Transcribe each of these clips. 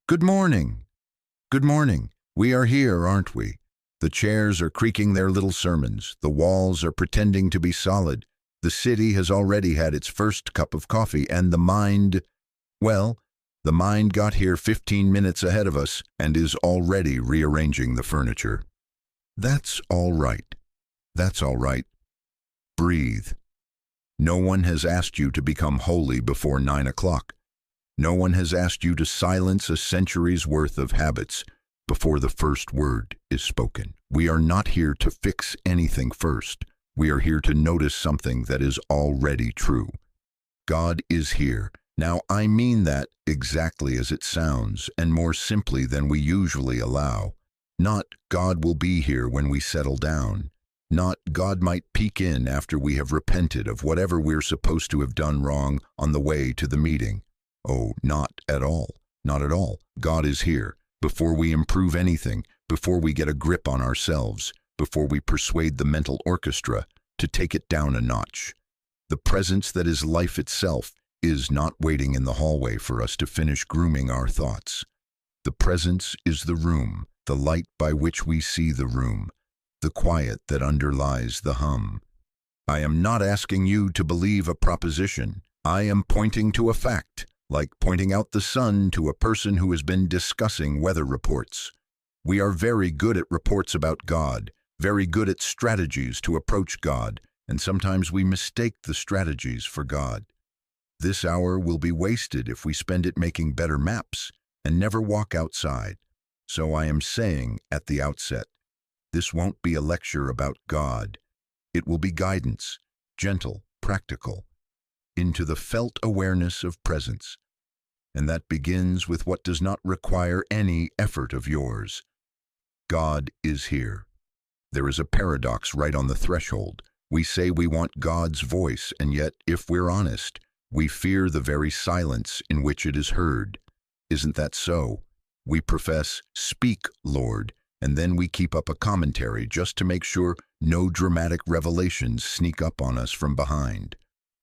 Good morning. Good morning. We are here, aren't we? The chairs are creaking their little sermons. The walls are pretending to be solid. The city has already had its first cup of coffee, and the mind, well, the mind got here 15 minutes ahead of us and is already rearranging the furniture. That's all right. That's all right. Breathe. No one has asked you to become holy before 9 o'clock. No one has asked you to silence a century's worth of habits before the first word is spoken. We are not here to fix anything first. We are here to notice something that is already true. God is here. Now, I mean that exactly as it sounds, and more simply than we usually allow. Not God will be here when we settle down. Not God might peek in after we have repented of whatever we're supposed to have done wrong on the way to the meeting. Oh, not at all. Not at all. God is here. Before we improve anything, before we get a grip on ourselves, before we persuade the mental orchestra to take it down a notch. The presence that is life itself is not waiting in the hallway for us to finish grooming our thoughts. The presence is the room, the light by which we see the room, the quiet that underlies the hum. I am not asking you to believe a proposition. I am pointing to a fact, like pointing out the sun to a person who has been discussing weather reports. We are very good at reports about God, very good at strategies to approach God, and sometimes we mistake the strategies for God. This hour will be wasted if we spend it making better maps and never walk outside. So I am saying at the outset, this won't be a lecture about God. It will be guidance, gentle, practical, into the felt awareness of presence. And that begins with what does not require any effort of yours. God is here. There is a paradox right on the threshold. We say we want God's voice, and yet, if we're honest, we fear the very silence in which it is heard. Isn't that so? We profess, "Speak, Lord," and then we keep up a commentary just to make sure no dramatic revelations sneak up on us from behind.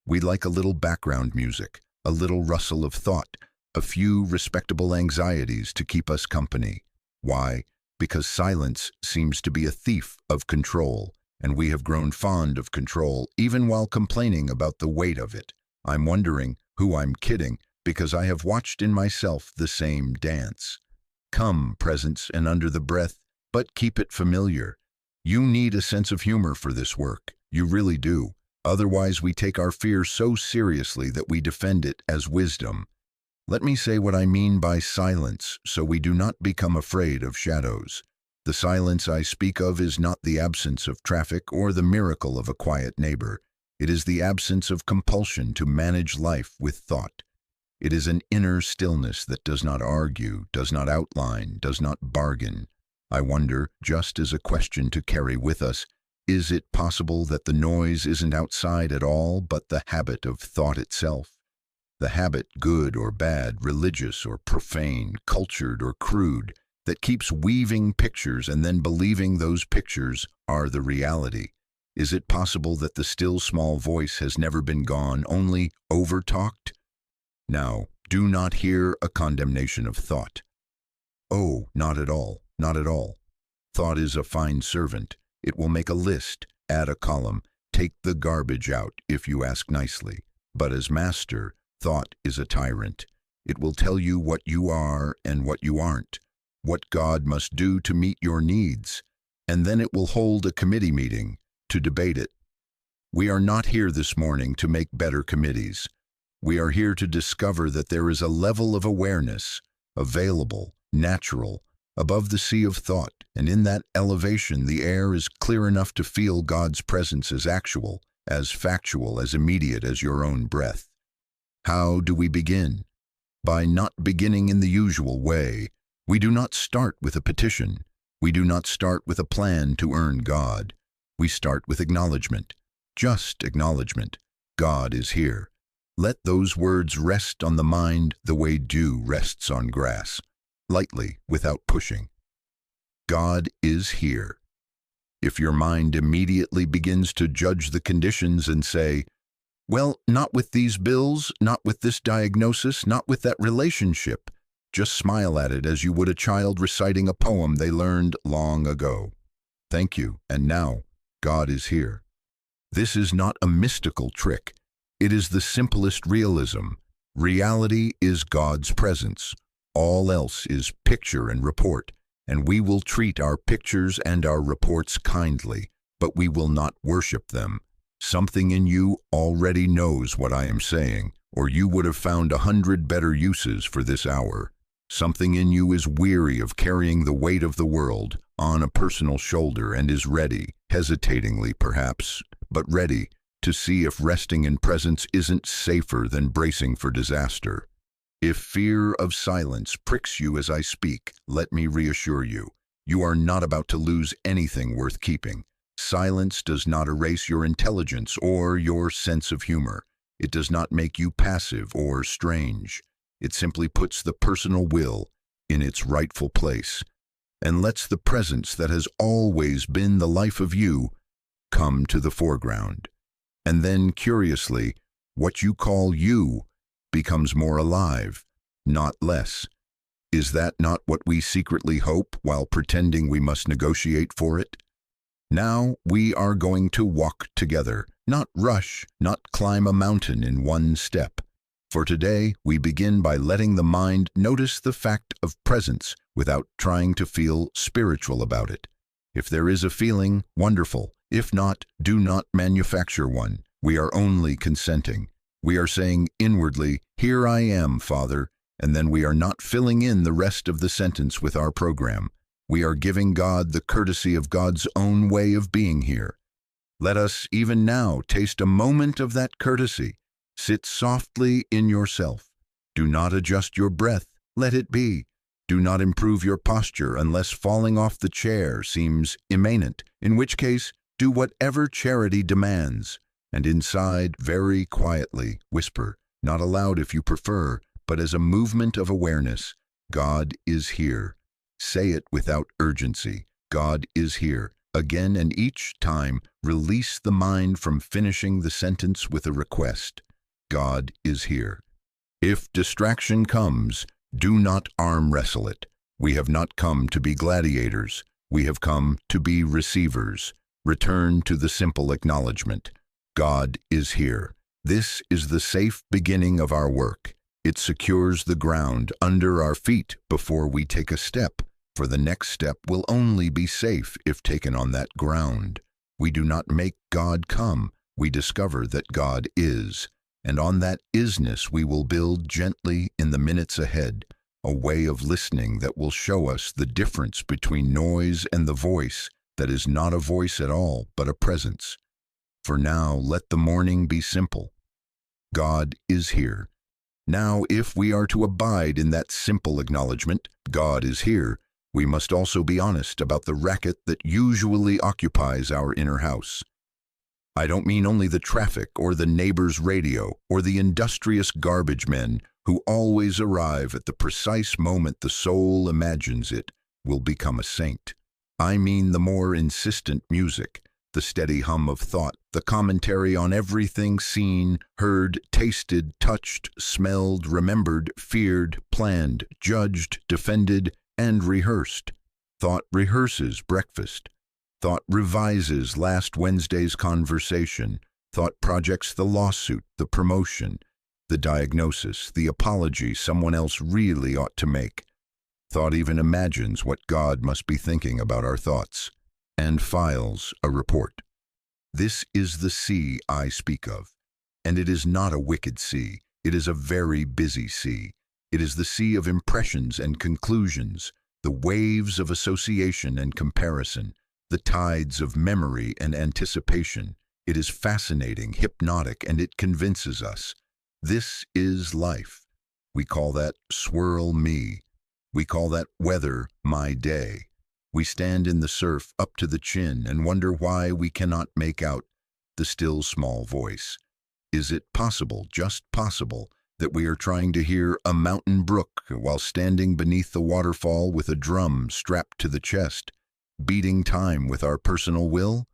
We like a little background music, a little rustle of thought, a few respectable anxieties to keep us company. Why? Because silence seems to be a thief of control, and we have grown fond of control even while complaining about the weight of it. I'm wondering who I'm kidding, because I have watched in myself the same dance. Come, presence, and under the breath, but keep it familiar. You need a sense of humor for this work. You really do. Otherwise, we take our fear so seriously that we defend it as wisdom. Let me say what I mean by silence, so we do not become afraid of shadows. The silence I speak of is not the absence of traffic or the miracle of a quiet neighbor. It is the absence of compulsion to manage life with thought. It is an inner stillness that does not argue, does not outline, does not bargain. I wonder, just as a question to carry with us, is it possible that the noise isn't outside at all, but the habit of thought itself? The habit, good or bad, religious or profane, cultured or crude, that keeps weaving pictures and then believing those pictures are the reality. Is it possible that the still small voice has never been gone, only over-talked? Now, do not hear a condemnation of thought. Oh, not at all, not at all. Thought is a fine servant. It will make a list, add a column, take the garbage out if you ask nicely. But as master, thought is a tyrant. It will tell you what you are and what you aren't, what God must do to meet your needs, and then it will hold a committee meeting to debate it. We are not here this morning to make better committees. We are here to discover that there is a level of awareness, available, natural, above the sea of thought, and in that elevation the air is clear enough to feel God's presence as actual, as factual, as immediate as your own breath. How do we begin? By not beginning in the usual way. We do not start with a petition. We do not start with a plan to earn God. We start with acknowledgement, just acknowledgement. God is here. Let those words rest on the mind the way dew rests on grass, lightly, without pushing. God is here. If your mind immediately begins to judge the conditions and say, well, not with these bills, not with this diagnosis, not with that relationship, Just smile at it as you would a child reciting a poem they learned long ago. Thank you, and now, God is here. This is not a mystical trick. It is the simplest realism. Reality is God's presence. All else is picture and report, and we will treat our pictures and our reports kindly, but we will not worship them. Something in you already knows what I am saying, or you would have found 100 better uses for this hour. Something in you is weary of carrying the weight of the world on a personal shoulder and is ready, hesitatingly perhaps, but ready, to see if resting in presence isn't safer than bracing for disaster. If fear of silence pricks you as I speak, let me reassure you, you are not about to lose anything worth keeping. Silence does not erase your intelligence or your sense of humor. It does not make you passive or strange. It simply puts the personal will in its rightful place and lets the presence that has always been the life of you come to the foreground. And then, curiously, what you call you becomes more alive, not less. Is that not what we secretly hope while pretending we must negotiate for it? Now we are going to walk together, not rush, not climb a mountain in one step. For today, we begin by letting the mind notice the fact of presence without trying to feel spiritual about it. If there is a feeling, wonderful. If not, do not manufacture one. We are only consenting. We are saying inwardly, "Here I am, Father," and then we are not filling in the rest of the sentence with our program. We are giving God the courtesy of God's own way of being here. Let us, even now, taste a moment of that courtesy. Sit softly in yourself. Do not adjust your breath. Let it be. Do not improve your posture unless falling off the chair seems imminent, in which case, do whatever charity demands. And inside, very quietly, whisper, not aloud if you prefer, but as a movement of awareness, God is here. Say it without urgency. God is here. Again, and each time, release the mind from finishing the sentence with a request. God is here. If distraction comes, do not arm wrestle it. We have not come to be gladiators. We have come to be receivers. Return to the simple acknowledgement. God is here. This is the safe beginning of our work. It secures the ground under our feet before we take a step, for the next step will only be safe if taken on that ground. We do not make God come. We discover that God is. And on that isness we will build gently in the minutes ahead, a way of listening that will show us the difference between noise and the voice that is not a voice at all, but a presence. For now, let the morning be simple. God is here. Now, if we are to abide in that simple acknowledgement, God is here, we must also be honest about the racket that usually occupies our inner house. I don't mean only the traffic or the neighbor's radio or the industrious garbage men who always arrive at the precise moment the soul imagines it will become a saint. I mean the more insistent music, the steady hum of thought, the commentary on everything seen, heard, tasted, touched, smelled, remembered, feared, planned, judged, defended, and rehearsed. Thought rehearses breakfast. Thought revises last Wednesday's conversation. Thought projects the lawsuit, the promotion, the diagnosis, the apology someone else really ought to make. Thought even imagines what God must be thinking about our thoughts, and files a report. This is the sea I speak of, and it is not a wicked sea. It is a very busy sea. It is the sea of impressions and conclusions, the waves of association and comparison, the tides of memory and anticipation. It is fascinating, hypnotic, and it convinces us. This is life. We call that swirl me. We call that weather my day. We stand in the surf up to the chin and wonder why we cannot make out the still small voice. Is it possible, just possible, that we are trying to hear a mountain brook while standing beneath the waterfall with a drum strapped to the chest, beating time with our personal will?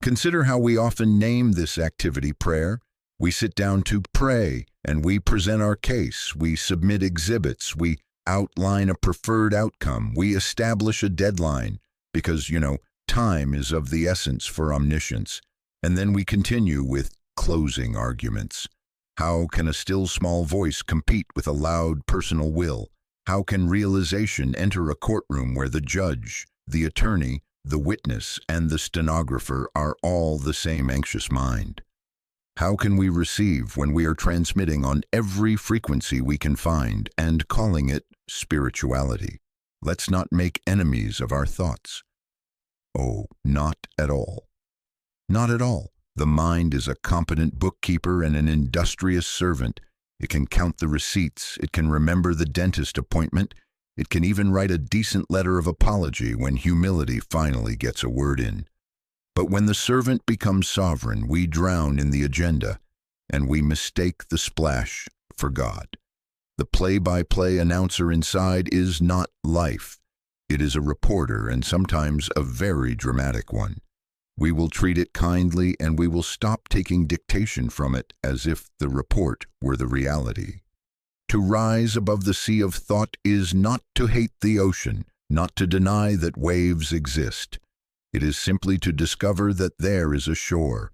Consider how we often name this activity prayer. We sit down to pray, and we present our case, we submit exhibits, we outline a preferred outcome. We establish a deadline because, time is of the essence for omniscience. And then we continue with closing arguments. How can a still small voice compete with a loud personal will? How can realization enter a courtroom where the judge, the attorney, the witness, and the stenographer are all the same anxious mind? How can we receive when we are transmitting on every frequency we can find and calling it spirituality? Let's not make enemies of our thoughts. Oh, not at all. Not at all. The mind is a competent bookkeeper and an industrious servant. It can count the receipts. It can remember the dentist appointment. It can even write a decent letter of apology when humility finally gets a word in. But when the servant becomes sovereign, we drown in the agenda, and we mistake the splash for God. The play-by-play announcer inside is not life. It is a reporter, and sometimes a very dramatic one. We will treat it kindly, and we will stop taking dictation from it as if the report were the reality. To rise above the sea of thought is not to hate the ocean, not to deny that waves exist. It is simply to discover that there is a shore.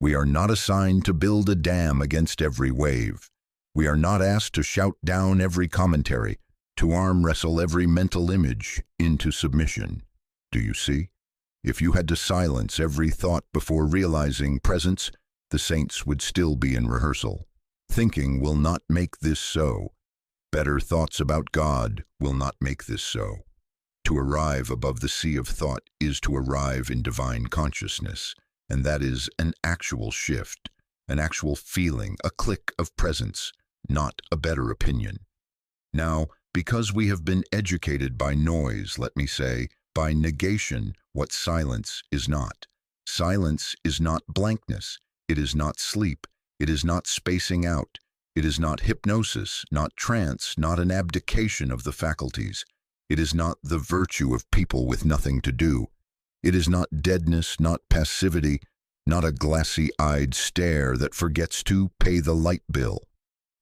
We are not assigned to build a dam against every wave. We are not asked to shout down every commentary, to arm wrestle every mental image into submission. Do you see? If you had to silence every thought before realizing presence, the saints would still be in rehearsal. Thinking will not make this so. Better thoughts about God will not make this so. To arrive above the sea of thought is to arrive in divine consciousness, and that is an actual shift, an actual feeling, a click of presence, not a better opinion. Now, because we have been educated by noise, let me say, by negation, what silence is not. Silence is not blankness. It is not sleep. It is not spacing out. It is not hypnosis, not trance, not an abdication of the faculties. It is not the virtue of people with nothing to do. It is not deadness, not passivity, not a glassy-eyed stare that forgets to pay the light bill.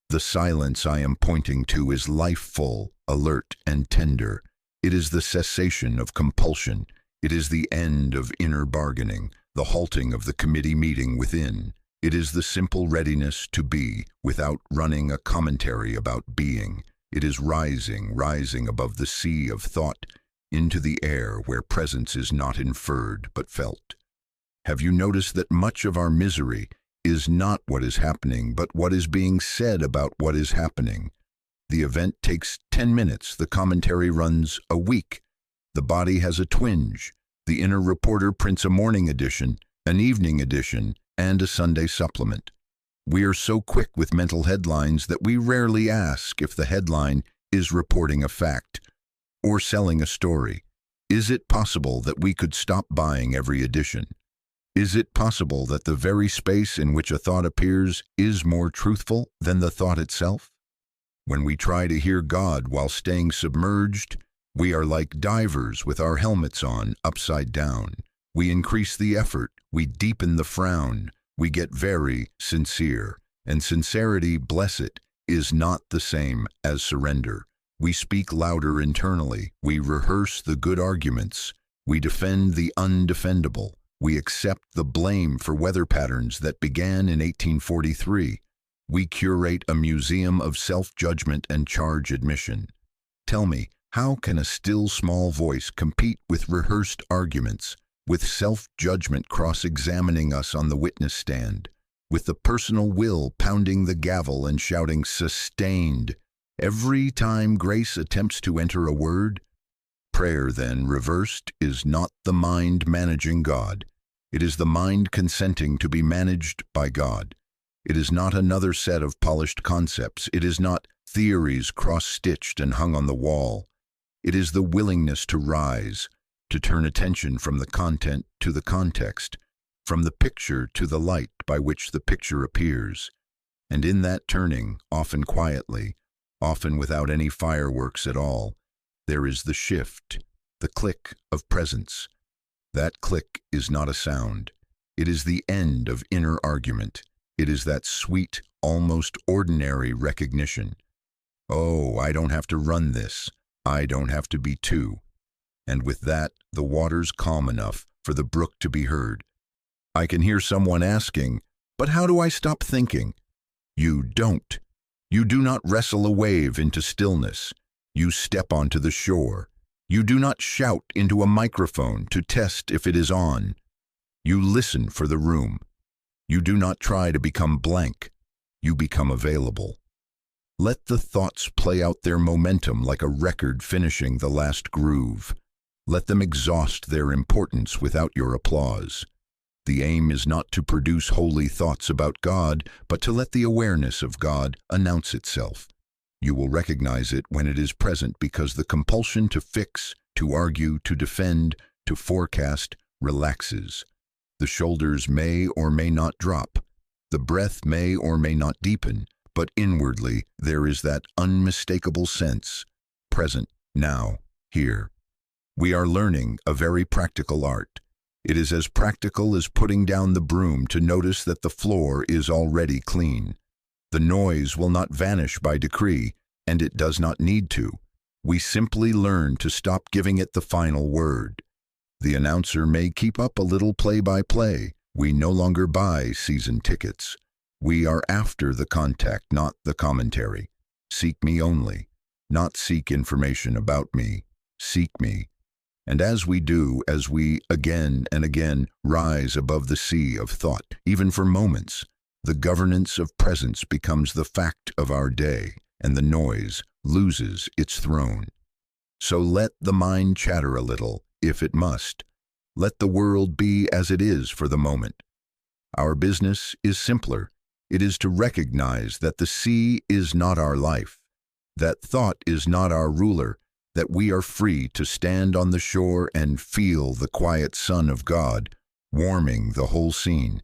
The silence I am pointing to is life-full, alert, and tender. It is the cessation of compulsion. It is the end of inner bargaining, the halting of the committee meeting within. It is the simple readiness to be without running a commentary about being. It is rising above the sea of thought, into the air where presence is not inferred but felt. Have you noticed that much of our misery is not what is happening, but what is being said about what is happening? The event takes 10 minutes, the commentary runs a week. The body has a twinge. The inner reporter prints a morning edition, an evening edition, and a Sunday supplement. We are so quick with mental headlines that we rarely ask if the headline is reporting a fact or selling a story. Is it possible that we could stop buying every edition? Is it possible that the very space in which a thought appears is more truthful than the thought itself? When we try to hear God while staying submerged, we are like divers with our helmets on, upside down. We increase the effort, we deepen the frown, we get very sincere. And sincerity, bless it, is not the same as surrender. We speak louder internally, we rehearse the good arguments, we defend the undefendable, we accept the blame for weather patterns that began in 1843. We curate a museum of self-judgment and charge admission. Tell me, how can a still small voice compete with rehearsed arguments, with self-judgment cross-examining us on the witness stand, with the personal will pounding the gavel and shouting "sustained" every time grace attempts to enter a word? Prayer, then, reversed, is not the mind managing God. It is the mind consenting to be managed by God. It is not another set of polished concepts. It is not theories cross-stitched and hung on the wall. It is the willingness to rise, to turn attention from the content to the context, from the picture to the light by which the picture appears. And in that turning, often quietly, often without any fireworks at all, there is the shift, the click of presence. That click is not a sound. It is the end of inner argument. It is that sweet, almost ordinary recognition. Oh, I don't have to run this. I don't have to be too. And with that, the water's calm enough for the brook to be heard. I can hear someone asking, but how do I stop thinking? You don't. You do not wrestle a wave into stillness. You step onto the shore. You do not shout into a microphone to test if it is on. You listen for the room. You do not try to become blank. You become available. Let the thoughts play out their momentum like a record finishing the last groove. Let them exhaust their importance without your applause. The aim is not to produce holy thoughts about God, but to let the awareness of God announce itself. You will recognize it when it is present because the compulsion to fix, to argue, to defend, to forecast relaxes. The shoulders may or may not drop. The breath may or may not deepen, but inwardly there is that unmistakable sense, present, now, here. We are learning a very practical art. It is as practical as putting down the broom to notice that the floor is already clean. The noise will not vanish by decree, and it does not need to. We simply learn to stop giving it the final word. The announcer may keep up a little play-by-play. We no longer buy season tickets. We are after the contact, not the commentary. Seek me only, not seek information about me. Seek me. And as we do, as we again and again rise above the sea of thought, even for moments, the governance of presence becomes the fact of our day, and the noise loses its throne. So let the mind chatter a little, if it must. Let the world be as it is for the moment. Our business is simpler. It is to recognize that the sea is not our life, that thought is not our ruler, that we are free to stand on the shore and feel the quiet sun of God warming the whole scene.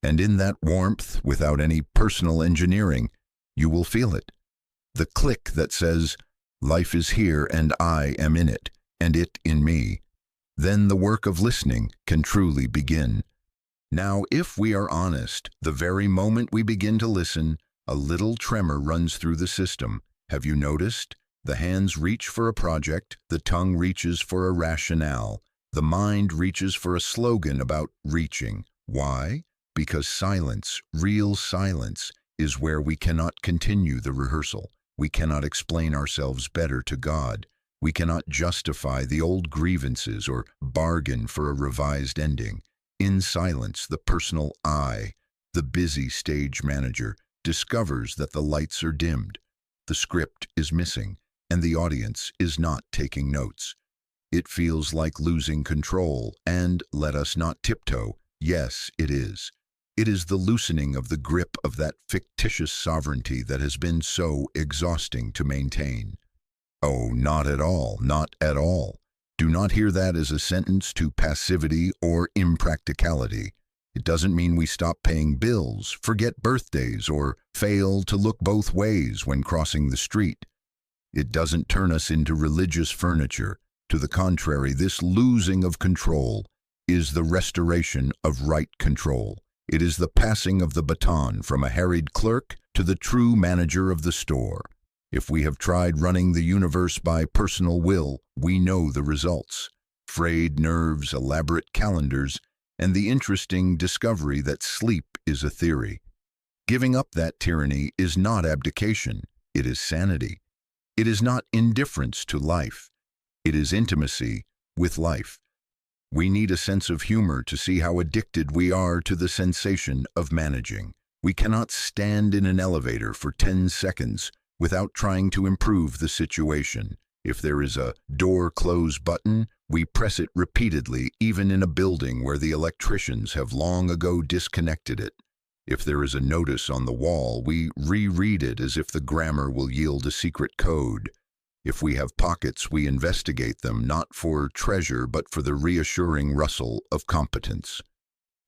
And in that warmth, without any personal engineering, you will feel it. The click that says, life is here and I am in it, and it in me. Then the work of listening can truly begin. Now, if we are honest, the very moment we begin to listen, a little tremor runs through the system. Have you noticed? The hands reach for a project, the tongue reaches for a rationale, the mind reaches for a slogan about reaching. Why? Because silence, real silence, is where we cannot continue the rehearsal. We cannot explain ourselves better to God. We cannot justify the old grievances or bargain for a revised ending. In silence, the personal I, the busy stage manager, discovers that the lights are dimmed, the script is missing, and the audience is not taking notes. It feels like losing control, and let us not tiptoe. Yes, it is. It is the loosening of the grip of that fictitious sovereignty that has been so exhausting to maintain. Oh, not at all, not at all. Do not hear that as a sentence to passivity or impracticality. It doesn't mean we stop paying bills, forget birthdays, or fail to look both ways when crossing the street. It doesn't turn us into religious furniture. To the contrary, this losing of control is the restoration of right control. It is the passing of the baton from a harried clerk to the true manager of the store. If we have tried running the universe by personal will, we know the results. Frayed nerves, elaborate calendars, and the interesting discovery that sleep is a theory. Giving up that tyranny is not abdication, it is sanity. It is not indifference to life. It is intimacy with life. We need a sense of humor to see how addicted we are to the sensation of managing. We cannot stand in an elevator for 10 seconds without trying to improve the situation. If there is a door close button, we press it repeatedly, even in a building where the electricians have long ago disconnected it. If there is a notice on the wall, we reread it as if the grammar will yield a secret code. If we have pockets, we investigate them, not for treasure, but for the reassuring rustle of competence.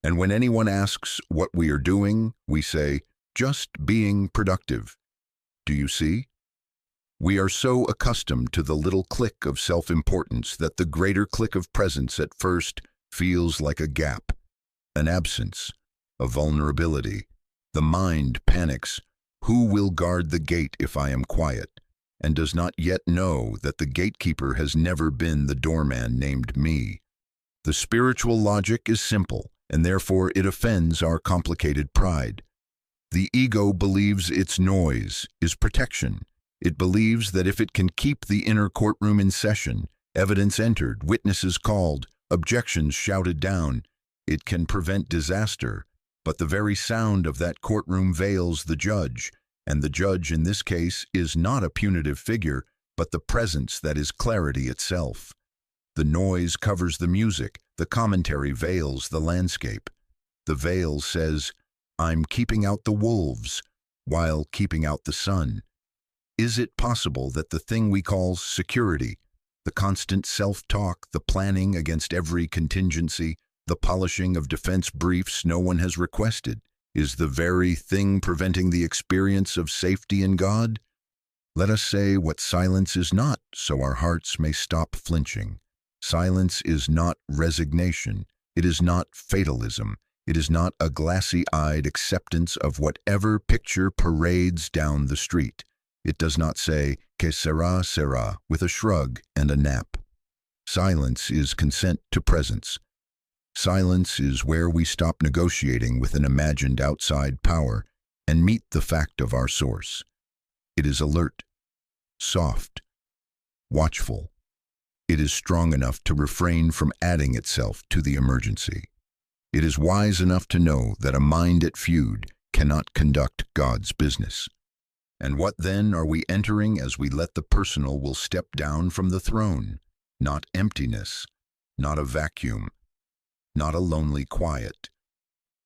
And when anyone asks what we are doing, we say, just being productive. Do you see? We are so accustomed to the little click of self-importance that the greater click of presence at first feels like a gap, an absence, a vulnerability. The mind panics. Who will guard the gate if I am quiet? and does not yet know that the gatekeeper has never been the doorman named me. The spiritual logic is simple, and therefore it offends our complicated pride. The ego believes its noise is protection. It believes that if it can keep the inner courtroom in session, evidence entered, witnesses called, objections shouted down, it can prevent disaster. But the very sound of that courtroom veils the judge, and the judge in this case is not a punitive figure, but the presence that is clarity itself. The noise covers the music, the commentary veils the landscape. The veil says, I'm keeping out the wolves, while keeping out the sun. Is it possible that the thing we call security, the constant self-talk, the planning against every contingency, the polishing of defense briefs no one has requested, is the very thing preventing the experience of safety in God? Let us say what silence is not, so our hearts may stop flinching. Silence is not resignation. It is not fatalism. It is not a glassy-eyed acceptance of whatever picture parades down the street. It does not say, que sera, sera, with a shrug and a nap. Silence is consent to presence. Silence is where we stop negotiating with an imagined outside power and meet the fact of our source. It is alert, soft, watchful. It is strong enough to refrain from adding itself to the emergency. It is wise enough to know that a mind at feud cannot conduct God's business. And what then are we entering as we let the personal will step down from the throne? Not emptiness, not a vacuum, not a lonely quiet.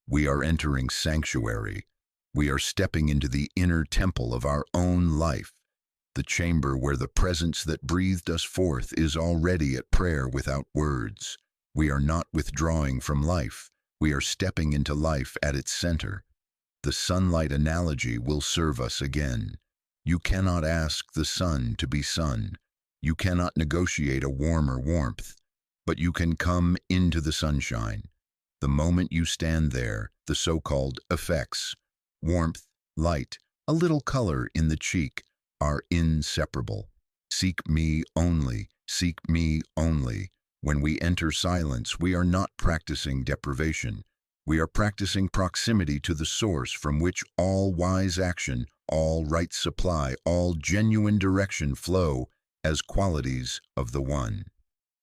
We are entering sanctuary. We are stepping into the inner temple of our own life, the chamber where the presence that breathed us forth is already at prayer without words. We are not withdrawing from life. We are stepping into life at its center. The sunlight analogy will serve us again. You cannot ask the sun to be sun. You cannot negotiate a warmer warmth, but you can come into the sunshine. The moment you stand there, the so-called effects, warmth, light, a little color in the cheek, are inseparable. Seek me only, seek me only. When we enter silence, we are not practicing deprivation. We are practicing proximity to the source from which all wise action, all right supply, all genuine direction flow as qualities of the One.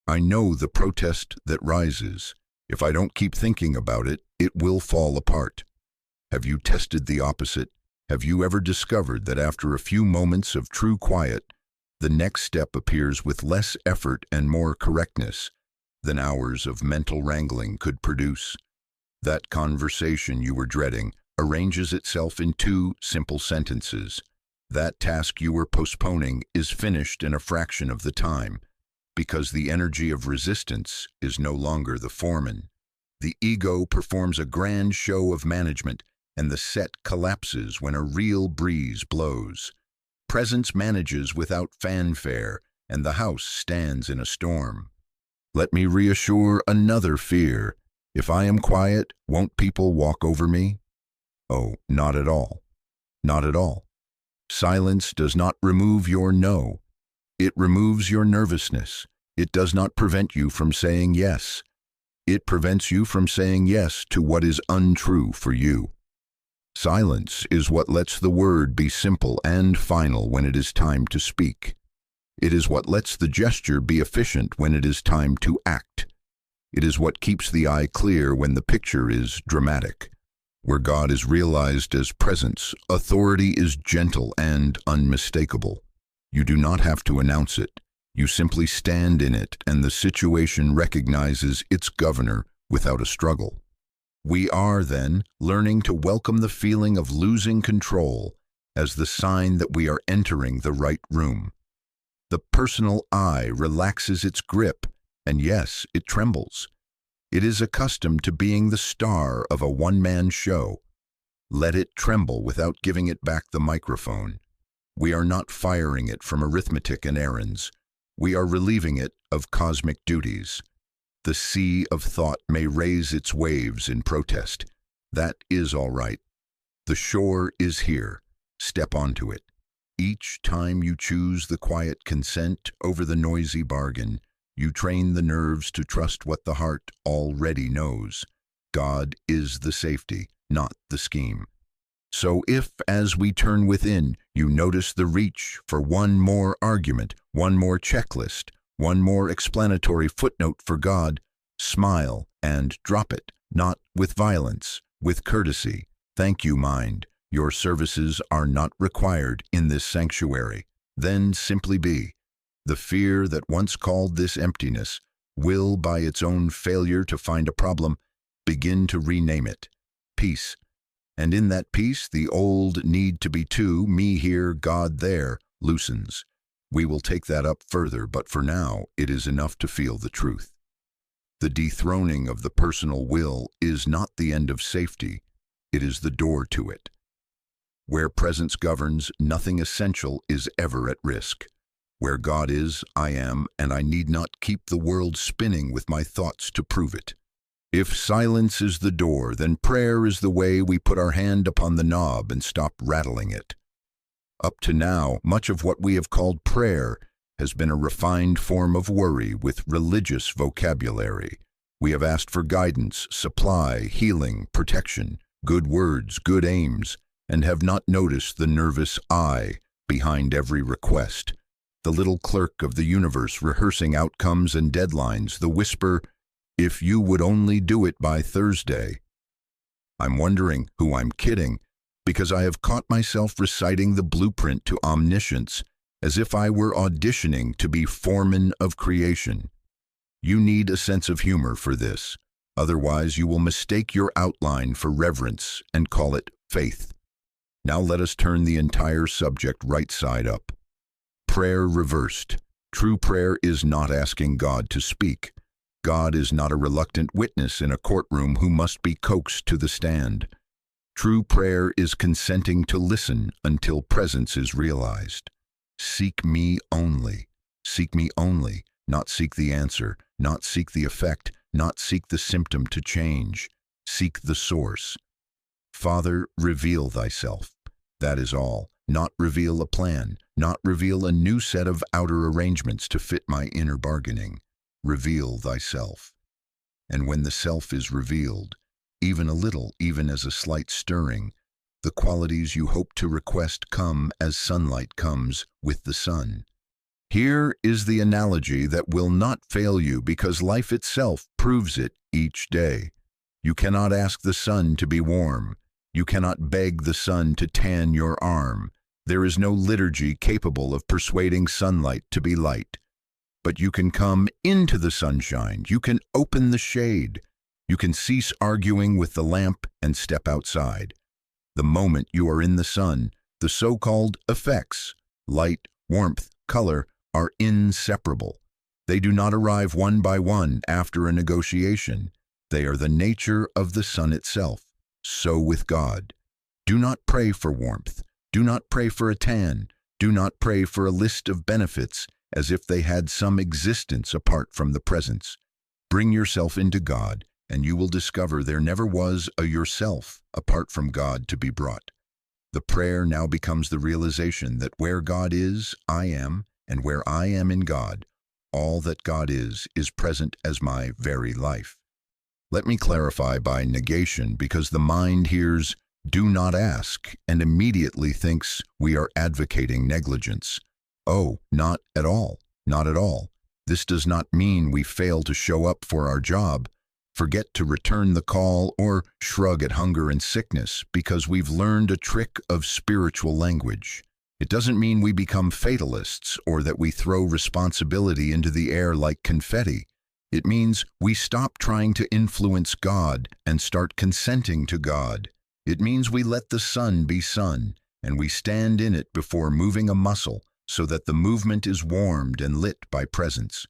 I know the protest that rises. If I don't keep thinking about it, it will fall apart. Have you tested the opposite? Have you ever discovered that after a few moments of true quiet, the next step appears with less effort and more correctness than hours of mental wrangling could produce? That conversation you were dreading arranges itself in 2 simple sentences. That task you were postponing is finished in a fraction of the time, because the energy of resistance is no longer the foreman. The ego performs a grand show of management, and the set collapses when a real breeze blows. Presence manages without fanfare, and the house stands in a storm. Let me reassure another fear. If I am quiet, won't people walk over me? Oh, not at all. Not at all. Silence does not remove your no. It removes your nervousness. It does not prevent you from saying yes. It prevents you from saying yes to what is untrue for you. Silence is what lets the word be simple and final when it is time to speak. It is what lets the gesture be efficient when it is time to act. It is what keeps the eye clear when the picture is dramatic. Where God is realized as presence, authority is gentle and unmistakable. You do not have to announce it. You simply stand in it, and the situation recognizes its governor without a struggle. We are, then, learning to welcome the feeling of losing control as the sign that we are entering the right room. The personal I relaxes its grip, and yes, it trembles. It is accustomed to being the star of a one-man show. Let it tremble without giving it back the microphone. We are not firing it from arithmetic and errands. We are relieving it of cosmic duties. The sea of thought may raise its waves in protest. That is all right. The shore is here. Step onto it. each time you choose the quiet consent over the noisy bargain, you train the nerves to trust what the heart already knows. God is the safety, not the scheme. So if, as we turn within, you notice the reach for one more argument, one more checklist, one more explanatory footnote for God, smile and drop it, not with violence, with courtesy. Thank you, mind. Your services are not required in this sanctuary. Then simply be. The fear that once called this emptiness will, by its own failure to find a problem, begin to rename it peace. And in that peace, the old need to be two, me here, God there, loosens. We will take that up further, but for now, it is enough to feel the truth. The dethroning of the personal will is not the end of safety, it is the door to it. Where presence governs, nothing essential is ever at risk. Where God is, I am, and I need not keep the world spinning with my thoughts to prove it. If silence is the door, then prayer is the way we put our hand upon the knob and stop rattling it. Up to now, much of what we have called prayer has been a refined form of worry with religious vocabulary. We have asked for guidance, supply, healing, protection, good words, good aims, and have not noticed the nervous I behind every request. The little clerk of the universe rehearsing outcomes and deadlines, the whisper, if you would only do it by Thursday. I'm wondering who I'm kidding, because I have caught myself reciting the blueprint to omniscience as if I were auditioning to be foreman of creation. You need a sense of humor for this, otherwise you will mistake your outline for reverence and call it faith. Now let us turn the entire subject right side up. Prayer reversed. True prayer is not asking God to speak. God is not a reluctant witness in a courtroom who must be coaxed to the stand. True prayer is consenting to listen until presence is realized. Seek me only. Seek me only. Not seek the answer, not seek the effect, not seek the symptom to change. Seek the source. Father, reveal thyself. That is all. Not reveal a plan, not reveal a new set of outer arrangements to fit my inner bargaining. Reveal thyself. And when the self is revealed, even a little, even as a slight stirring, the qualities you hope to request come as sunlight comes with the sun. Here is the analogy that will not fail you because life itself proves it each day. You cannot ask the sun to be warm. You cannot beg the sun to tan your arm. There is no liturgy capable of persuading sunlight to be light. But you can come into the sunshine. You can open the shade. You can cease arguing with the lamp and step outside. The moment you are in the sun, the so-called effects, light, warmth, color, are inseparable. They do not arrive one by one after a negotiation. They are the nature of the sun itself. So with God. Do not pray for warmth. Do not pray for a tan. Do not pray for a list of benefits as if they had some existence apart from the presence. Bring yourself into God, and you will discover there never was a yourself apart from God to be brought. The prayer now becomes the realization that where God is, I am, and where I am in God, all that God is present as my very life. Let me clarify by negation, because the mind hears, do not ask, and immediately thinks we are advocating negligence. Oh, not at all, not at all. This does not mean we fail to show up for our job, forget to return the call, or shrug at hunger and sickness because we've learned a trick of spiritual language. It doesn't mean we become fatalists or that we throw responsibility into the air like confetti. It means we stop trying to influence God and start consenting to God. It means we let the sun be sun, and we stand in it before moving a muscle so that the movement is warmed and lit by presence.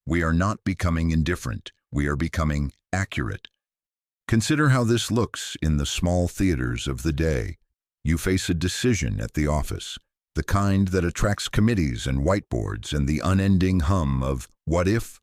We are not becoming indifferent. We are becoming accurate. Consider how this looks in the small theaters of the day. You face a decision at the office, the kind that attracts committees and whiteboards and the unending hum of what if?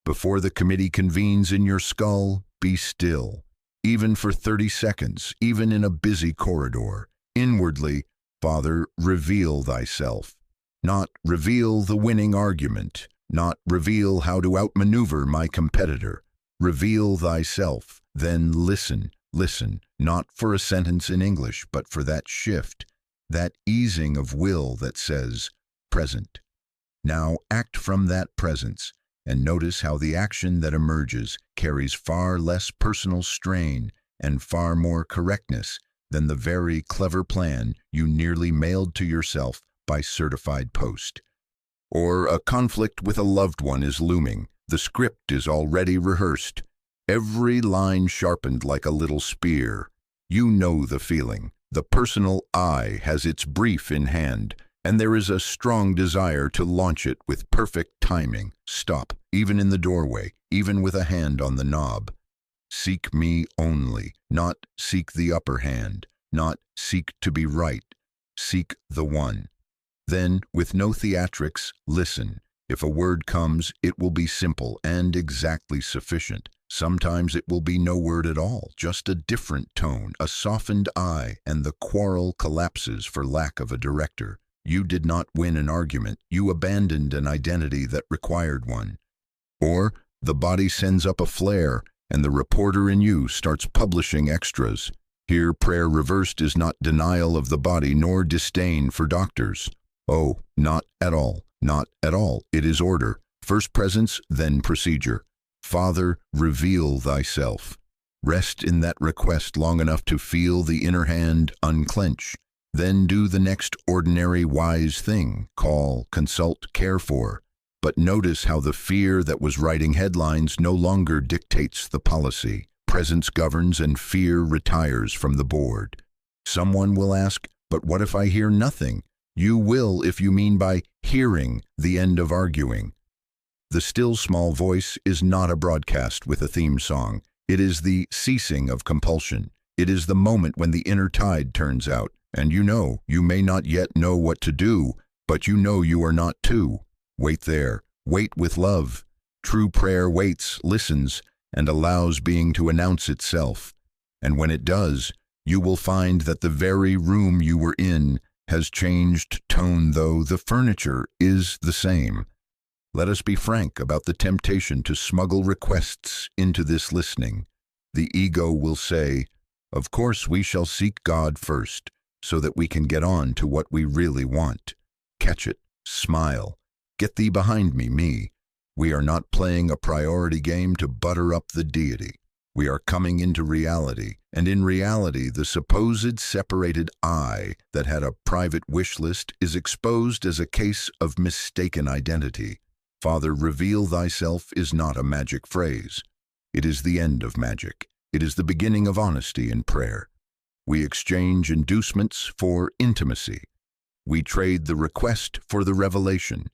Before the committee convenes in your skull, be still. Even for 30 seconds, even in a busy corridor. Inwardly, Father, reveal thyself. Not reveal the winning argument, not reveal how to outmaneuver my competitor. Reveal thyself, then listen, listen, not for a sentence in English, but for that shift, that easing of will that says, present. Now act from that presence, and notice how the action that emerges carries far less personal strain and far more correctness than the very clever plan you nearly mailed to yourself by certified post. Or a conflict with a loved one is looming. The script is already rehearsed. Every line sharpened like a little spear. You know the feeling. The personal I has its brief in hand, and there is a strong desire to launch it with perfect timing. Stop, even in the doorway, even with a hand on the knob. Seek me only, not seek the upper hand, not seek to be right. Seek the one. Then, with no theatrics, listen. If a word comes, it will be simple and exactly sufficient. Sometimes it will be no word at all, just a different tone, a softened eye, and the quarrel collapses for lack of a director. You did not win an argument, you abandoned an identity that required one. Or, the body sends up a flare, and the reporter in you starts publishing extras. Here, prayer reversed is not denial of the body nor disdain for doctors. Oh, not at all, not at all. It is order. First presence, then procedure. Father, reveal thyself. Rest in that request long enough to feel the inner hand unclench. Then do the next ordinary wise thing. Call, consult, care for. But notice how the fear that was writing headlines no longer dictates the policy. Presence governs and fear retires from the board. Someone will ask, but what if I hear nothing? You will if you mean by hearing the end of arguing. The still small voice is not a broadcast with a theme song. It is the ceasing of compulsion. It is the moment when the inner tide turns out, and you may not yet know what to do, but you know you are not to. Wait there. Wait with love. True prayer waits, listens, and allows being to announce itself. And when it does, you will find that the very room you were in has changed tone, though the furniture is the same. Let us be frank about the temptation to smuggle requests into this listening. The ego will say, of course we shall seek God first, so that we can get on to what we really want. Catch it, smile. Get thee behind me, me. We are not playing a priority game to butter up the deity. We are coming into reality, and in reality the supposed separated I that had a private wish list is exposed as a case of mistaken identity. Father, reveal thyself is not a magic phrase. It is the end of magic. It is the beginning of honesty in prayer. We exchange inducements for intimacy. We trade the request for the revelation.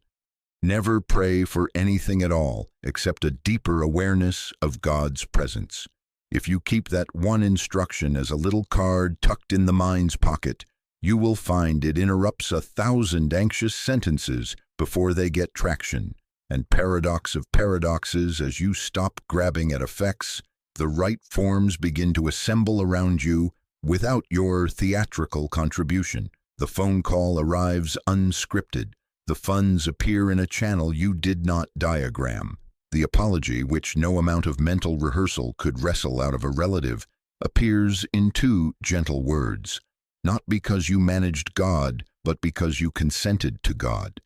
Never pray for anything at all except a deeper awareness of God's presence. If you keep that one instruction as a little card tucked in the mind's pocket, you will find it interrupts 1,000 anxious sentences before they get traction. And paradox of paradoxes, as you stop grabbing at effects, the right forms begin to assemble around you without your theatrical contribution. The phone call arrives unscripted. The funds appear in a channel you did not diagram. The apology, which no amount of mental rehearsal could wrestle out of a relative, appears in 2 gentle words, not because you managed God, but because you consented to God.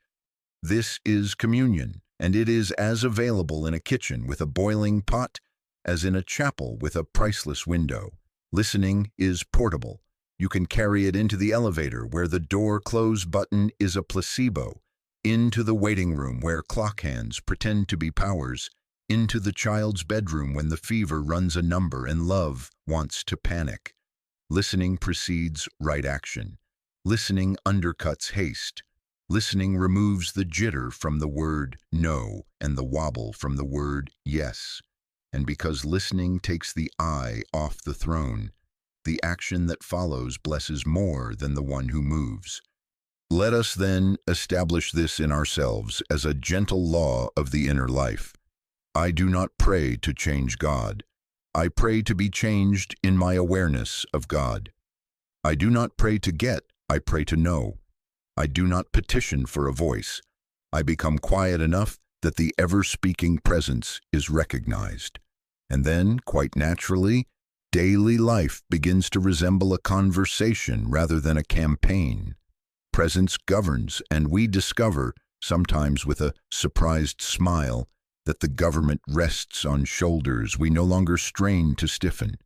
This is communion, and it is as available in a kitchen with a boiling pot as in a chapel with a priceless window. Listening is portable. You can carry it into the elevator where the door close button is a placebo, into the waiting room where clock hands pretend to be powers, into the child's bedroom when the fever runs a number and love wants to panic. Listening precedes right action. Listening undercuts haste. Listening removes the jitter from the word no and the wobble from the word yes. And because listening takes the I off the throne, the action that follows blesses more than the one who moves. Let us then establish this in ourselves as a gentle law of the inner life. I do not pray to change God. I pray to be changed in my awareness of God. I do not pray to get, I pray to know. I do not petition for a voice. I become quiet enough that the ever-speaking presence is recognized. And then, quite naturally, daily life begins to resemble a conversation rather than a campaign. Presence governs, and we discover, sometimes with a surprised smile, that the government rests on shoulders we no longer strain to stiffen.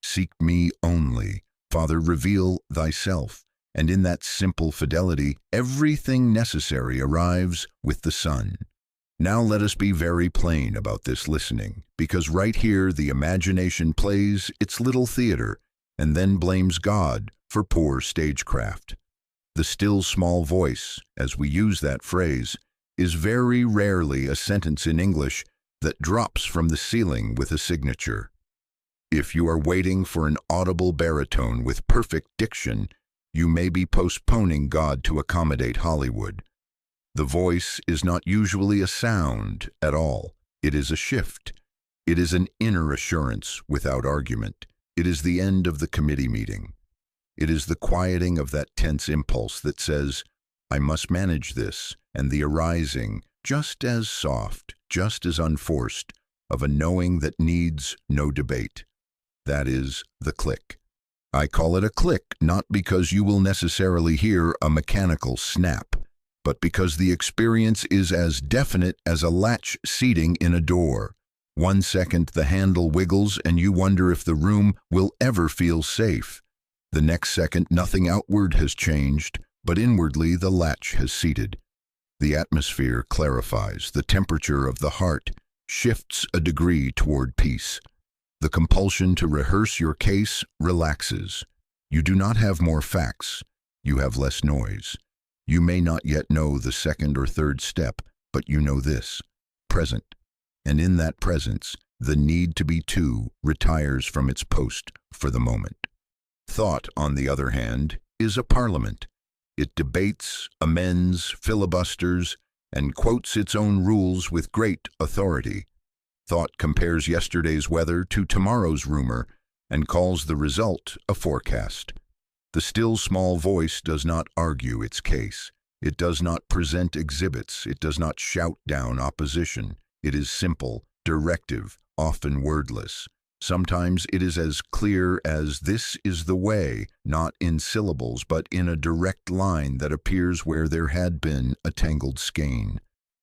Seek me only, Father, reveal thyself, and in that simple fidelity, everything necessary arrives with the Son. Now let us be very plain about this listening, because right here the imagination plays its little theater and then blames God for poor stagecraft. The still small voice, as we use that phrase, is very rarely a sentence in English that drops from the ceiling with a signature. If you are waiting for an audible baritone with perfect diction, you may be postponing God to accommodate Hollywood. The voice is not usually a sound at all. It is a shift. It is an inner assurance without argument. It is the end of the committee meeting. It is the quieting of that tense impulse that says, I must manage this, and the arising, just as soft, just as unforced, of a knowing that needs no debate. That is the click. I call it a click not because you will necessarily hear a mechanical snap, but because the experience is as definite as a latch seating in a door. 1 second the handle wiggles and you wonder if the room will ever feel safe. The next second nothing outward has changed, but inwardly the latch has seated. The atmosphere clarifies, the temperature of the heart shifts a degree toward peace. The compulsion to rehearse your case relaxes. You do not have more facts, you have less noise. You may not yet know the second or third step, but you know this, present. And in that presence, the need to be two retires from its post for the moment. Thought, on the other hand, is a parliament. It debates, amends, filibusters, and quotes its own rules with great authority. Thought compares yesterday's weather to tomorrow's rumor and calls the result a forecast. The still small voice does not argue its case. It does not present exhibits. It does not shout down opposition. It is simple, directive, often wordless. Sometimes it is as clear as this is the way, not in syllables, but in a direct line that appears where there had been a tangled skein.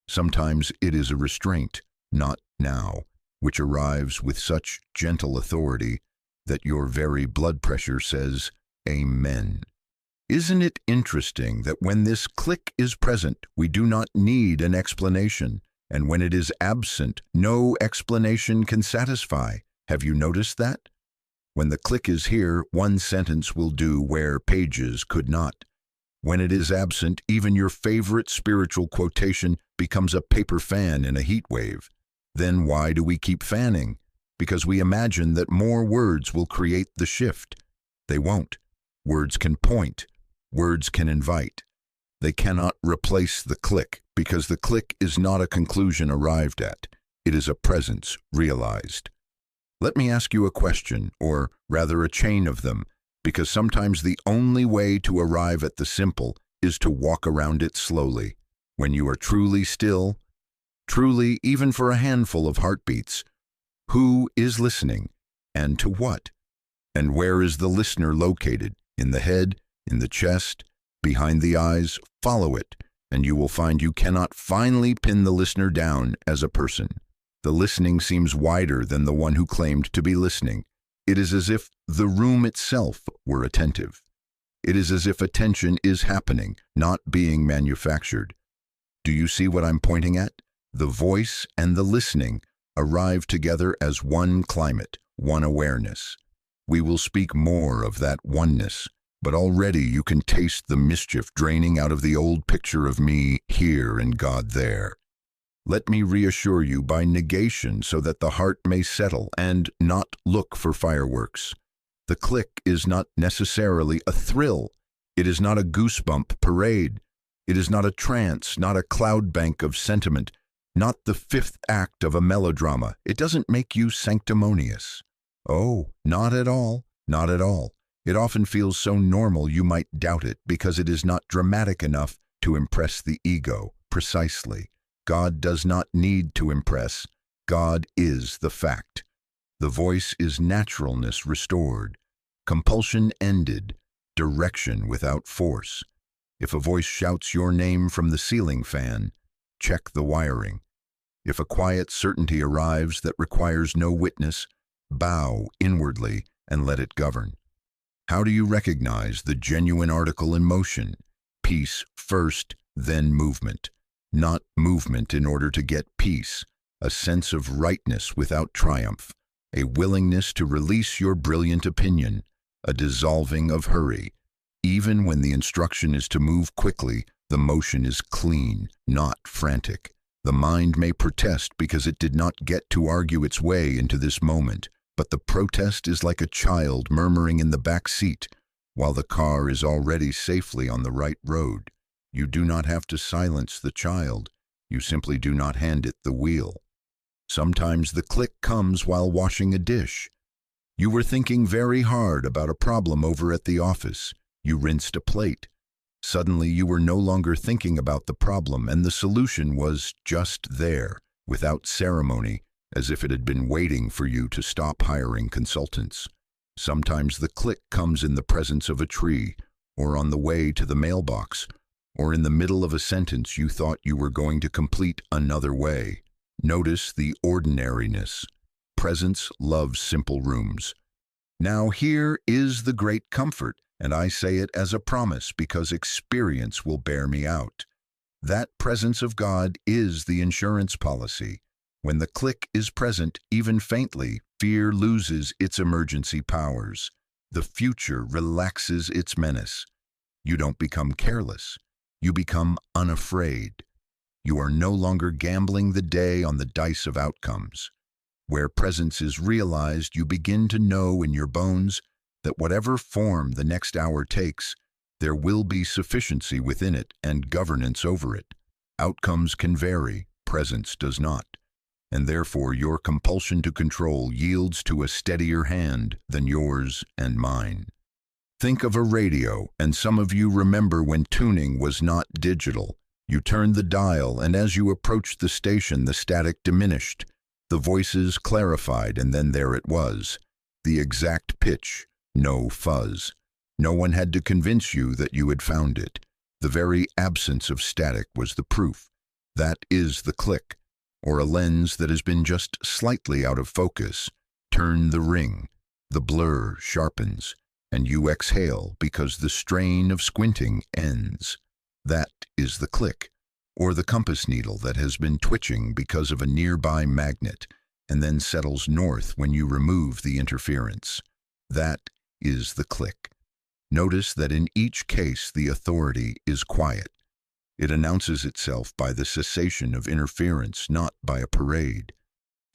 Sometimes it is a restraint, not now, which arrives with such gentle authority that your very blood pressure says, Amen. Isn't it interesting that when this click is present, we do not need an explanation, and when it is absent, no explanation can satisfy? Have you noticed that? When the click is here, one sentence will do where pages could not. When it is absent, even your favorite spiritual quotation becomes a paper fan in a heat wave. Then why do we keep fanning? Because we imagine that more words will create the shift. They won't. Words can point. Words can invite. They cannot replace the click, because the click is not a conclusion arrived at. It is a presence realized. Let me ask you a question, or rather a chain of them, because sometimes the only way to arrive at the simple is to walk around it slowly. When you are truly still, truly even for a handful of heartbeats, who is listening, and to what? And where is the listener located? In the head, in the chest, behind the eyes? Follow it, and you will find you cannot finally pin the listener down as a person. The listening seems wider than the one who claimed to be listening. It is as if the room itself were attentive. It is as if attention is happening, not being manufactured. Do you see what I'm pointing at? The voice and the listening arrive together as one climate, one awareness. We will speak more of that oneness, but already you can taste the mischief draining out of the old picture of me here and God there. Let me reassure you by negation so that the heart may settle and not look for fireworks. The click is not necessarily a thrill. It is not a goosebump parade. It is not a trance, not a cloud bank of sentiment, not the fifth act of a melodrama. It doesn't make you sanctimonious. Oh, not at all, not at all. It often feels so normal you might doubt it because it is not dramatic enough to impress the ego. Precisely. God does not need to impress. God is the fact. The voice is naturalness restored, compulsion ended, direction without force. If a voice shouts your name from the ceiling fan, check the wiring. If a quiet certainty arrives that requires no witness, bow inwardly and let it govern. How do you recognize the genuine article in motion? Peace first, then movement. Not movement in order to get peace, a sense of rightness without triumph, a willingness to release your brilliant opinion, a dissolving of hurry. Even when the instruction is to move quickly, the motion is clean, not frantic. The mind may protest because it did not get to argue its way into this moment, but the protest is like a child murmuring in the back seat, while the car is already safely on the right road. You do not have to silence the child, you simply do not hand it the wheel. Sometimes the click comes while washing a dish. You were thinking very hard about a problem over at the office. You rinsed a plate. Suddenly you were no longer thinking about the problem, and the solution was just there, without ceremony, as if it had been waiting for you to stop hiring consultants. Sometimes the click comes in the presence of a tree, or on the way to the mailbox, or in the middle of a sentence you thought you were going to complete another way. Notice the ordinariness. Presence loves simple rooms. Now here is the great comfort, and I say it as a promise because experience will bear me out. That presence of God is the insurance policy. When the click is present, even faintly, fear loses its emergency powers. The future relaxes its menace. You don't become careless. You become unafraid. You are no longer gambling the day on the dice of outcomes. Where presence is realized, you begin to know in your bones that whatever form the next hour takes, there will be sufficiency within it and governance over it. Outcomes can vary, presence does not, and therefore your compulsion to control yields to a steadier hand than yours and mine. Think of a radio, and some of you remember when tuning was not digital. You turned the dial, and as you approached the station, the static diminished. The voices clarified, and then there it was. The exact pitch, no fuzz. No one had to convince you that you had found it. The very absence of static was the proof. That is the click, or a lens that has been just slightly out of focus. Turn the ring. The blur sharpens, and you exhale because the strain of squinting ends. That is the click, or the compass needle that has been twitching because of a nearby magnet and then settles north when you remove the interference. That is the click. Notice that in each case the authority is quiet. It announces itself by the cessation of interference, not by a parade.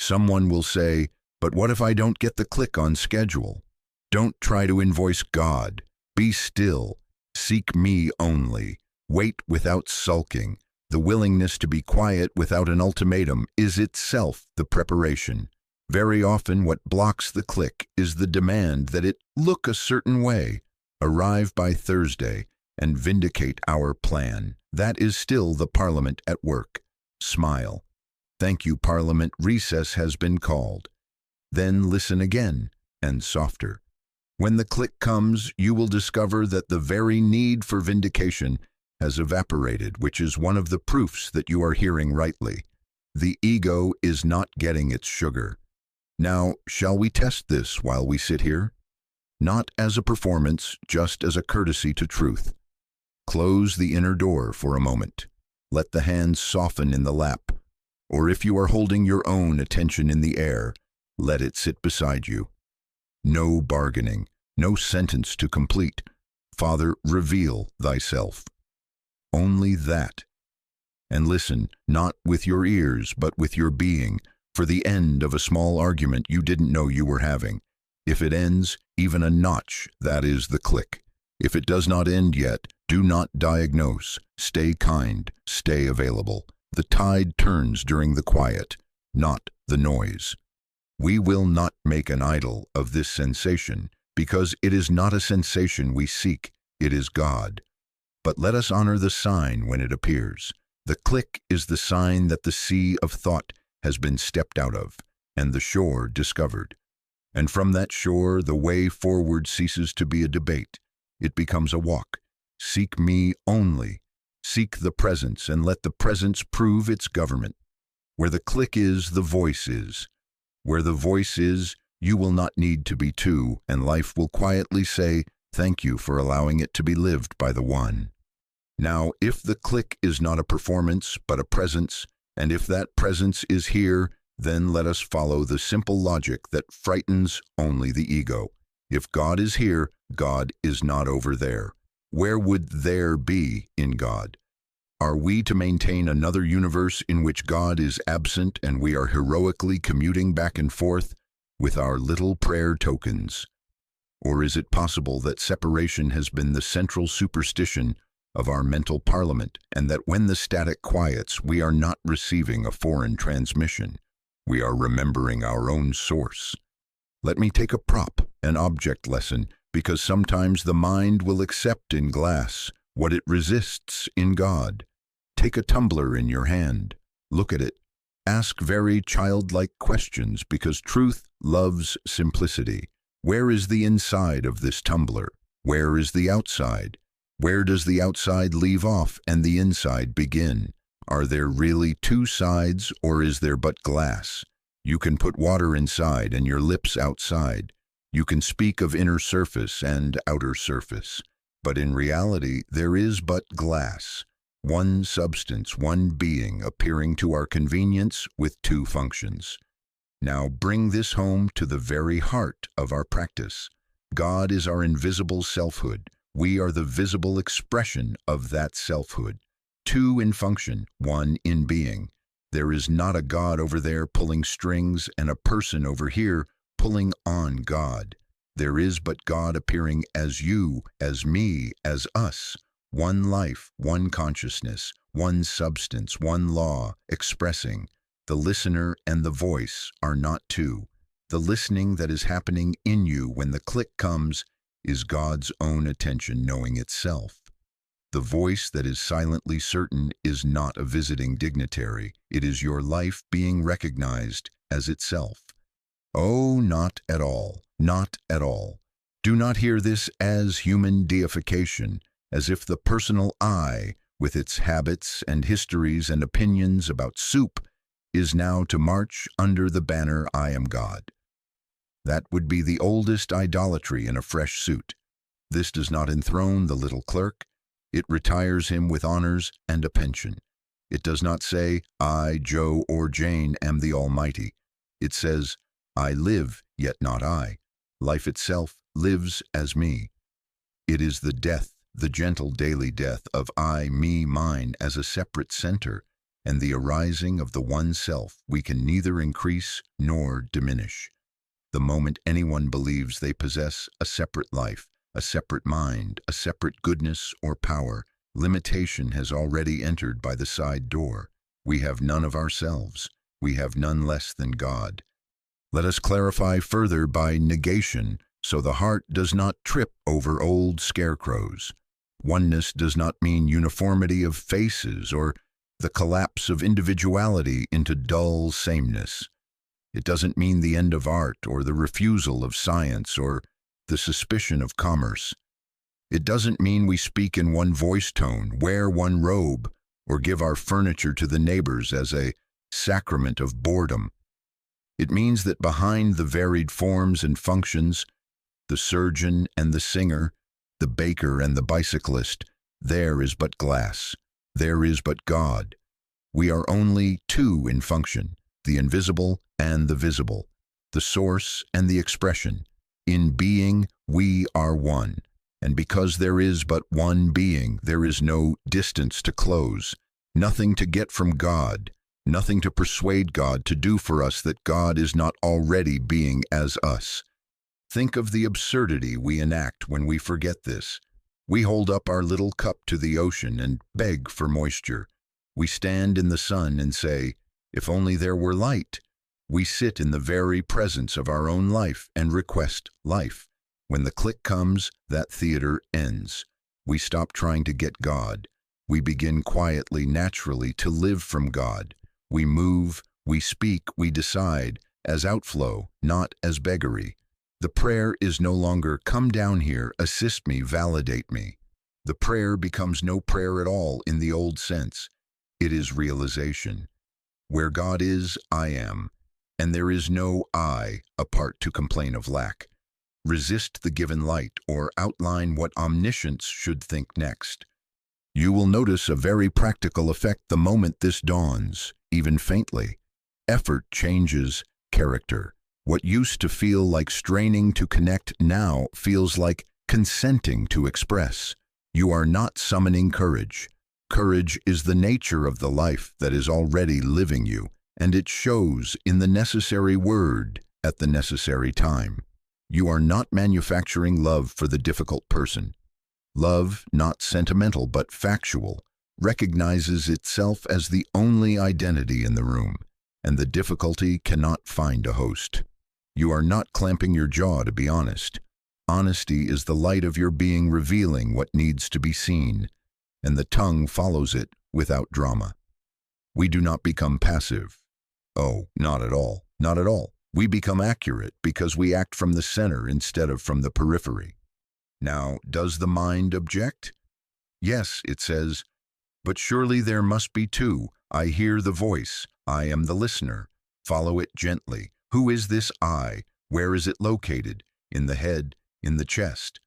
Someone will say, "But what if I don't get the click on schedule?" Don't try to invoice God. Be still. Seek me only. Wait without sulking. The willingness to be quiet without an ultimatum is itself the preparation. Very often what blocks the click is the demand that it look a certain way, arrive by Thursday, and vindicate our plan. That is still the Parliament at work. Smile. Thank you, Parliament. Recess has been called. Then listen again, and softer. When the click comes, you will discover that the very need for vindication has evaporated, which is one of the proofs that you are hearing rightly. The ego is not getting its sugar. Now, shall we test this while we sit here? Not as a performance, just as a courtesy to truth. Close the inner door for a moment. Let the hands soften in the lap, or if you are holding your own attention in the air, let it sit beside you. No bargaining, no sentence to complete. Father, reveal thyself. Only that. And listen, not with your ears, but with your being, for the end of a small argument you didn't know you were having. If it ends, even a notch, that is the click. If it does not end yet, do not diagnose. Stay kind, stay available. The tide turns during the quiet, not the noise. We will not make an idol of this sensation. because it is not a sensation we seek, it is God. But let us honor the sign when it appears. The click is the sign that the sea of thought has been stepped out of, and the shore discovered. And from that shore, the way forward ceases to be a debate. It becomes a walk. Seek me only. Seek the presence, and let the presence prove its government. Where the click is, the voice is. Where the voice is, you will not need to be two, and life will quietly say, thank you for allowing it to be lived by the one. Now, if the click is not a performance, but a presence, and if that presence is here, then let us follow the simple logic that frightens only the ego. If God is here, God is not over there. Where would there be in God? Are we to maintain another universe in which God is absent and we are heroically commuting back and forth with our little prayer tokens? Or is it possible that separation has been the central superstition of our mental parliament, and that when the static quiets, we are not receiving a foreign transmission? We are remembering our own source. Let me take a prop, an object lesson, because sometimes the mind will accept in glass what it resists in God. Take a tumbler in your hand. Look at it. Ask very childlike questions, because truth loves simplicity. Where is the inside of this tumbler? Where is the outside? Where does the outside leave off and the inside begin? Are there really two sides, or is there but glass? You can put water inside and your lips outside. You can speak of inner surface and outer surface. But in reality, there is but glass. One substance, one being appearing to our convenience with two functions. Now bring this home to the very heart of our practice. God is our invisible selfhood. We are the visible expression of that selfhood. Two in function, one in being. There is not a God over there pulling strings and a person over here pulling on God. There is but God appearing as you, as me, as us. One life, one consciousness, one substance, one law, expressing. The listener and the voice are not two. The listening that is happening in you when the click comes is God's own attention knowing itself. The voice that is silently certain is not a visiting dignitary. It is your life being recognized as itself. Oh, not at all, not at all. Do not hear this as human deification, as if the personal I, with its habits and histories and opinions about soup, is now to march under the banner I am God. That would be the oldest idolatry in a fresh suit. This does not enthrone the little clerk. It retires him with honors and a pension. It does not say, I, Joe, or Jane am the Almighty. It says, I live, yet not I. Life itself lives as me. It is the death, the gentle daily death of I, me, mine as a separate center, and the arising of the one self we can neither increase nor diminish. The moment anyone believes they possess a separate life, a separate mind, a separate goodness or power, limitation has already entered by the side door. We have none of ourselves. We have none less than God. Let us clarify further by negation, so the heart does not trip over old scarecrows. Oneness does not mean uniformity of faces or the collapse of individuality into dull sameness. It doesn't mean the end of art or the refusal of science or the suspicion of commerce. It doesn't mean we speak in one voice tone, wear one robe, or give our furniture to the neighbors as a sacrament of boredom. It means that behind the varied forms and functions, the surgeon and the singer, the baker and the bicyclist, there is but glass, there is but God. We are only two in function, the invisible and the visible, the source and the expression. In being, we are one, and because there is but one being, there is no distance to close, nothing to get from God, nothing to persuade God to do for us that God is not already being as us. Think of the absurdity we enact when we forget this. We hold up our little cup to the ocean and beg for moisture. We stand in the sun and say, if only there were light. We sit in the very presence of our own life and request life. When the click comes, that theater ends. We stop trying to get God. We begin quietly, naturally, to live from God. We move, we speak, we decide, as outflow, not as beggary. The prayer is no longer, come down here, assist me, validate me. The prayer becomes no prayer at all in the old sense. It is realization. Where God is, I am, and there is no I apart to complain of lack. Resist the given light or outline what omniscience should think next. You will notice a very practical effect the moment this dawns, even faintly. Effort changes character. What used to feel like straining to connect now feels like consenting to express. You are not summoning courage. Courage is the nature of the life that is already living you, and it shows in the necessary word at the necessary time. You are not manufacturing love for the difficult person. Love, not sentimental but factual, recognizes itself as the only identity in the room, and the difficulty cannot find a host. You are not clamping your jaw to be honest. Honesty is the light of your being revealing what needs to be seen, and the tongue follows it without drama. We do not become passive. Oh, not at all, not at all. We become accurate because we act from the center instead of from the periphery. Now, does the mind object? Yes, it says, but surely there must be two. I hear the voice. I am the listener. Follow it gently. Who is this I? Where is it located? In the head, in the chest.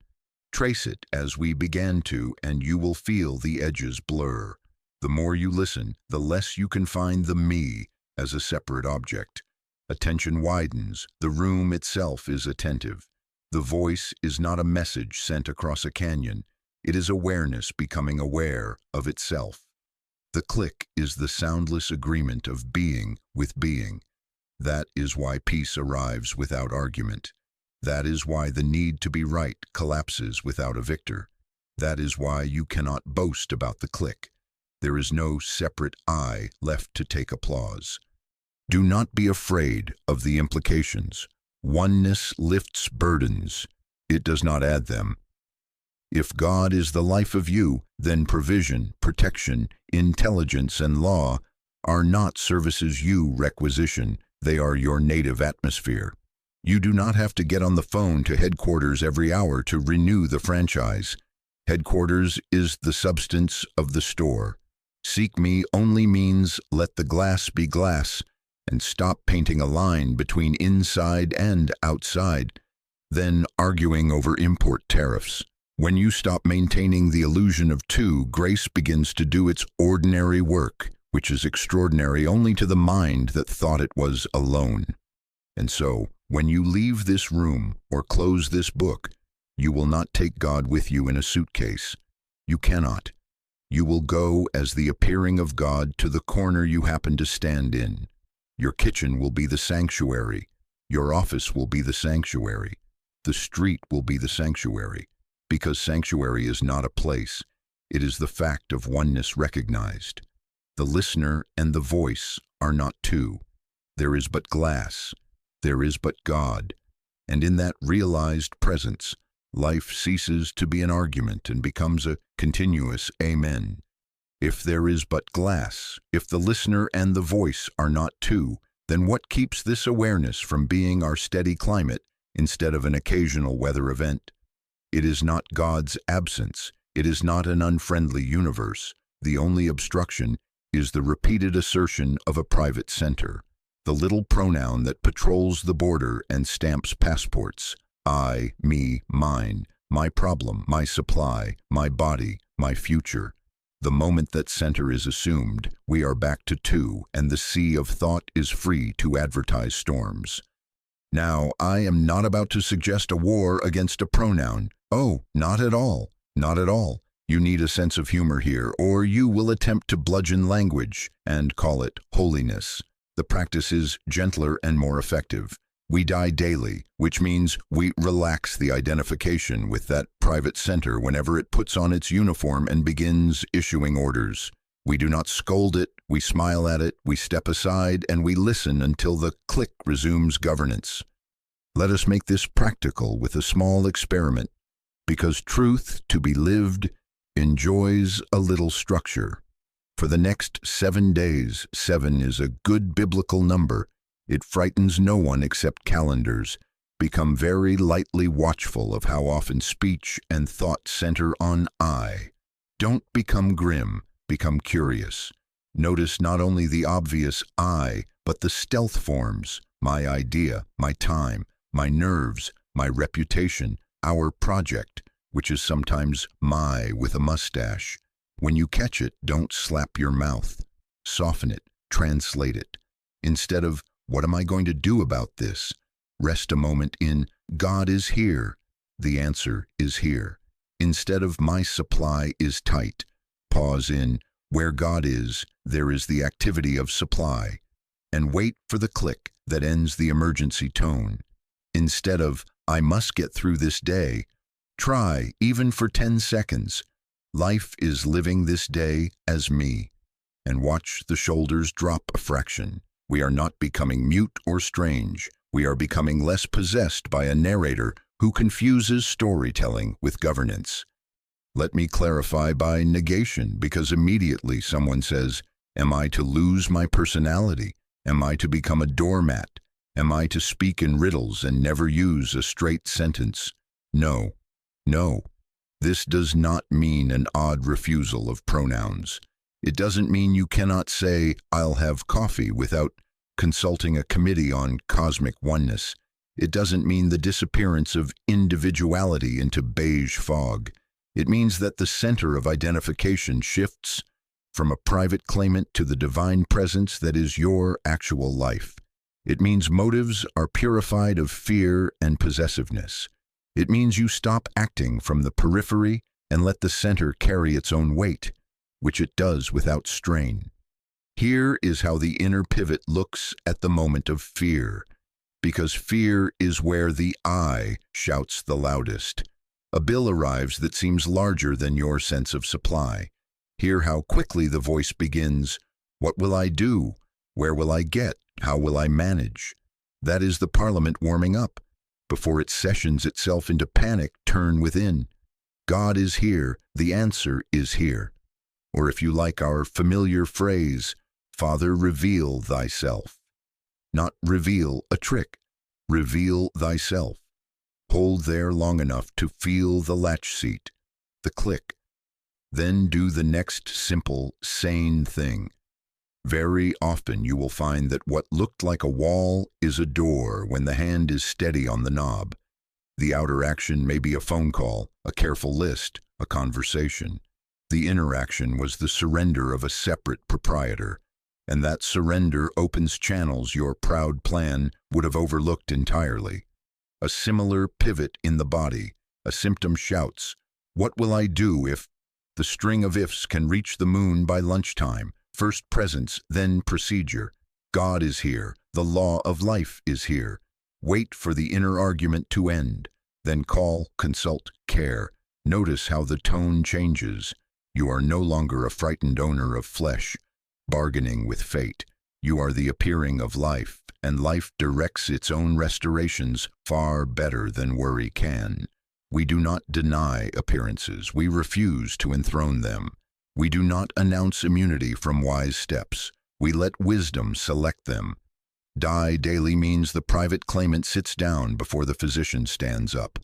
Trace it as we began to, and you will feel the edges blur. The more you listen, the less you can find the me as a separate object. Attention widens. The room itself is attentive. The voice is not a message sent across a canyon. It is awareness becoming aware of itself. The click is the soundless agreement of being with being. That is why peace arrives without argument. That is why the need to be right collapses without a victor. That is why you cannot boast about the click. There is no separate I left to take applause. Do not be afraid of the implications. Oneness lifts burdens. It does not add them. If God is the life of you, then provision, protection, intelligence, and law are not services you requisition. They are your native atmosphere. You do not have to get on the phone to headquarters every hour to renew the franchise. Headquarters is the substance of the store. Seek me only means let the glass be glass, and stop painting a line between inside and outside, then arguing over import tariffs. When you stop maintaining the illusion of two, grace begins to do its ordinary work, which is extraordinary only to the mind that thought it was alone. And so, when you leave this room or close this book, you will not take God with you in a suitcase. You cannot. You will go as the appearing of God to the corner you happen to stand in. Your kitchen will be the sanctuary. Your office will be the sanctuary. The street will be the sanctuary, because sanctuary is not a place. It is the fact of oneness recognized. The listener and the voice are not two. There is but glass. There is but God. And in that realized presence, life ceases to be an argument and becomes a continuous amen. If there is but glass, if the listener and the voice are not two, then what keeps this awareness from being our steady climate instead of an occasional weather event? It is not God's absence. It is not an unfriendly universe. The only obstruction is the repeated assertion of a private center, the little pronoun that patrols the border and stamps passports. I, me, mine, my problem, my supply, my body, my future. The moment that center is assumed, we are back to two, and the sea of thought is free to advertise storms. Now, I am not about to suggest a war against a pronoun. Oh, not at all, not at all. You need a sense of humor here, or you will attempt to bludgeon language and call it holiness. The practice is gentler and more effective. We die daily, which means we relax the identification with that private center whenever it puts on its uniform and begins issuing orders. We do not scold it, we smile at it, we step aside, and we listen until the click resumes governance. Let us make this practical with a small experiment, because truth to be lived enjoys a little structure. For the next 7 days, 7 is a good biblical number. It frightens no one except calendars. Become very lightly watchful of how often speech and thought center on I. Don't become grim, become curious. Notice not only the obvious I, but the stealth forms, my idea, my time, my nerves, my reputation, our project, which is sometimes my with a mustache. When you catch it, don't slap your mouth. Soften it, translate it. Instead of, what am I going to do about this? Rest a moment in, God is here. The answer is here. Instead of, my supply is tight. Pause in, where God is, there is the activity of supply. And wait for the click that ends the emergency tone. Instead of, I must get through this day, try, even for 10 seconds. Life is living this day as me. And watch the shoulders drop a fraction. We are not becoming mute or strange. We are becoming less possessed by a narrator who confuses storytelling with governance. Let me clarify by negation, because immediately someone says, am I to lose my personality? Am I to become a doormat? Am I to speak in riddles and never use a straight sentence? No, no. This does not mean an odd refusal of pronouns. It doesn't mean you cannot say, I'll have coffee without consulting a committee on cosmic oneness. It doesn't mean the disappearance of individuality into beige fog. It means that the center of identification shifts from a private claimant to the divine presence that is your actual life. It means motives are purified of fear and possessiveness. It means you stop acting from the periphery and let the center carry its own weight, which it does without strain. Here is how the inner pivot looks at the moment of fear, because fear is where the I shouts the loudest. A bill arrives that seems larger than your sense of supply. Hear how quickly the voice begins, what will I do? Where will I get? How will I manage? That is the parliament warming up. Before it sessions itself into panic, turn within. God is here, the answer is here. Or if you like our familiar phrase, Father, reveal thyself. Not reveal a trick, reveal thyself. Hold there long enough to feel the latch seat, the click. Then do the next simple, sane thing. Very often you will find that what looked like a wall is a door when the hand is steady on the knob. The outer action may be a phone call, a careful list, a conversation. The inner action was the surrender of a separate proprietor, and that surrender opens channels your proud plan would have overlooked entirely. A similar pivot in the body, a symptom shouts, what will I do if? The string of ifs can reach the moon by lunchtime. First presence, then procedure. God is here. The law of life is here. Wait for the inner argument to end. Then call, consult, care. Notice how the tone changes. You are no longer a frightened owner of flesh, bargaining with fate. You are the appearing of life, and life directs its own restorations far better than worry can. We do not deny appearances. We refuse to enthrone them. We do not announce immunity from wise steps. We let wisdom select them. Die daily means the private claimant sits down before the physician stands up.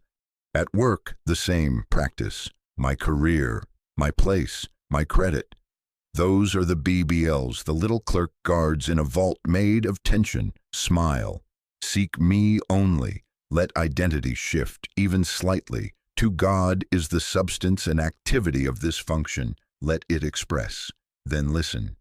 At work, the same practice. My career, my place, my credit. Those are the BBLs, the little clerk guards in a vault made of tension. Smile. Seek me only. Let identity shift, even slightly. To God is the substance and activity of this function. Let it express. Then listen.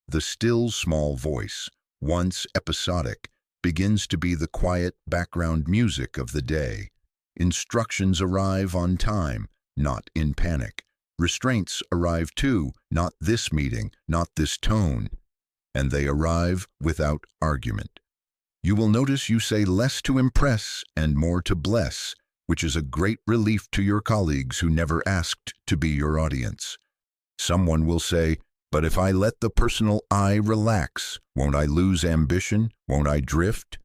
The still small voice, once episodic, begins to be the quiet background music of the day. Instructions arrive on time, not in panic. Restraints arrive too, not this meeting, not this tone. And they arrive without argument. You will notice you say less to impress and more to bless, which is a great relief to your colleagues who never asked to be your audience. Someone will say, but if I let the personal I relax, won't I lose ambition? Won't I drift?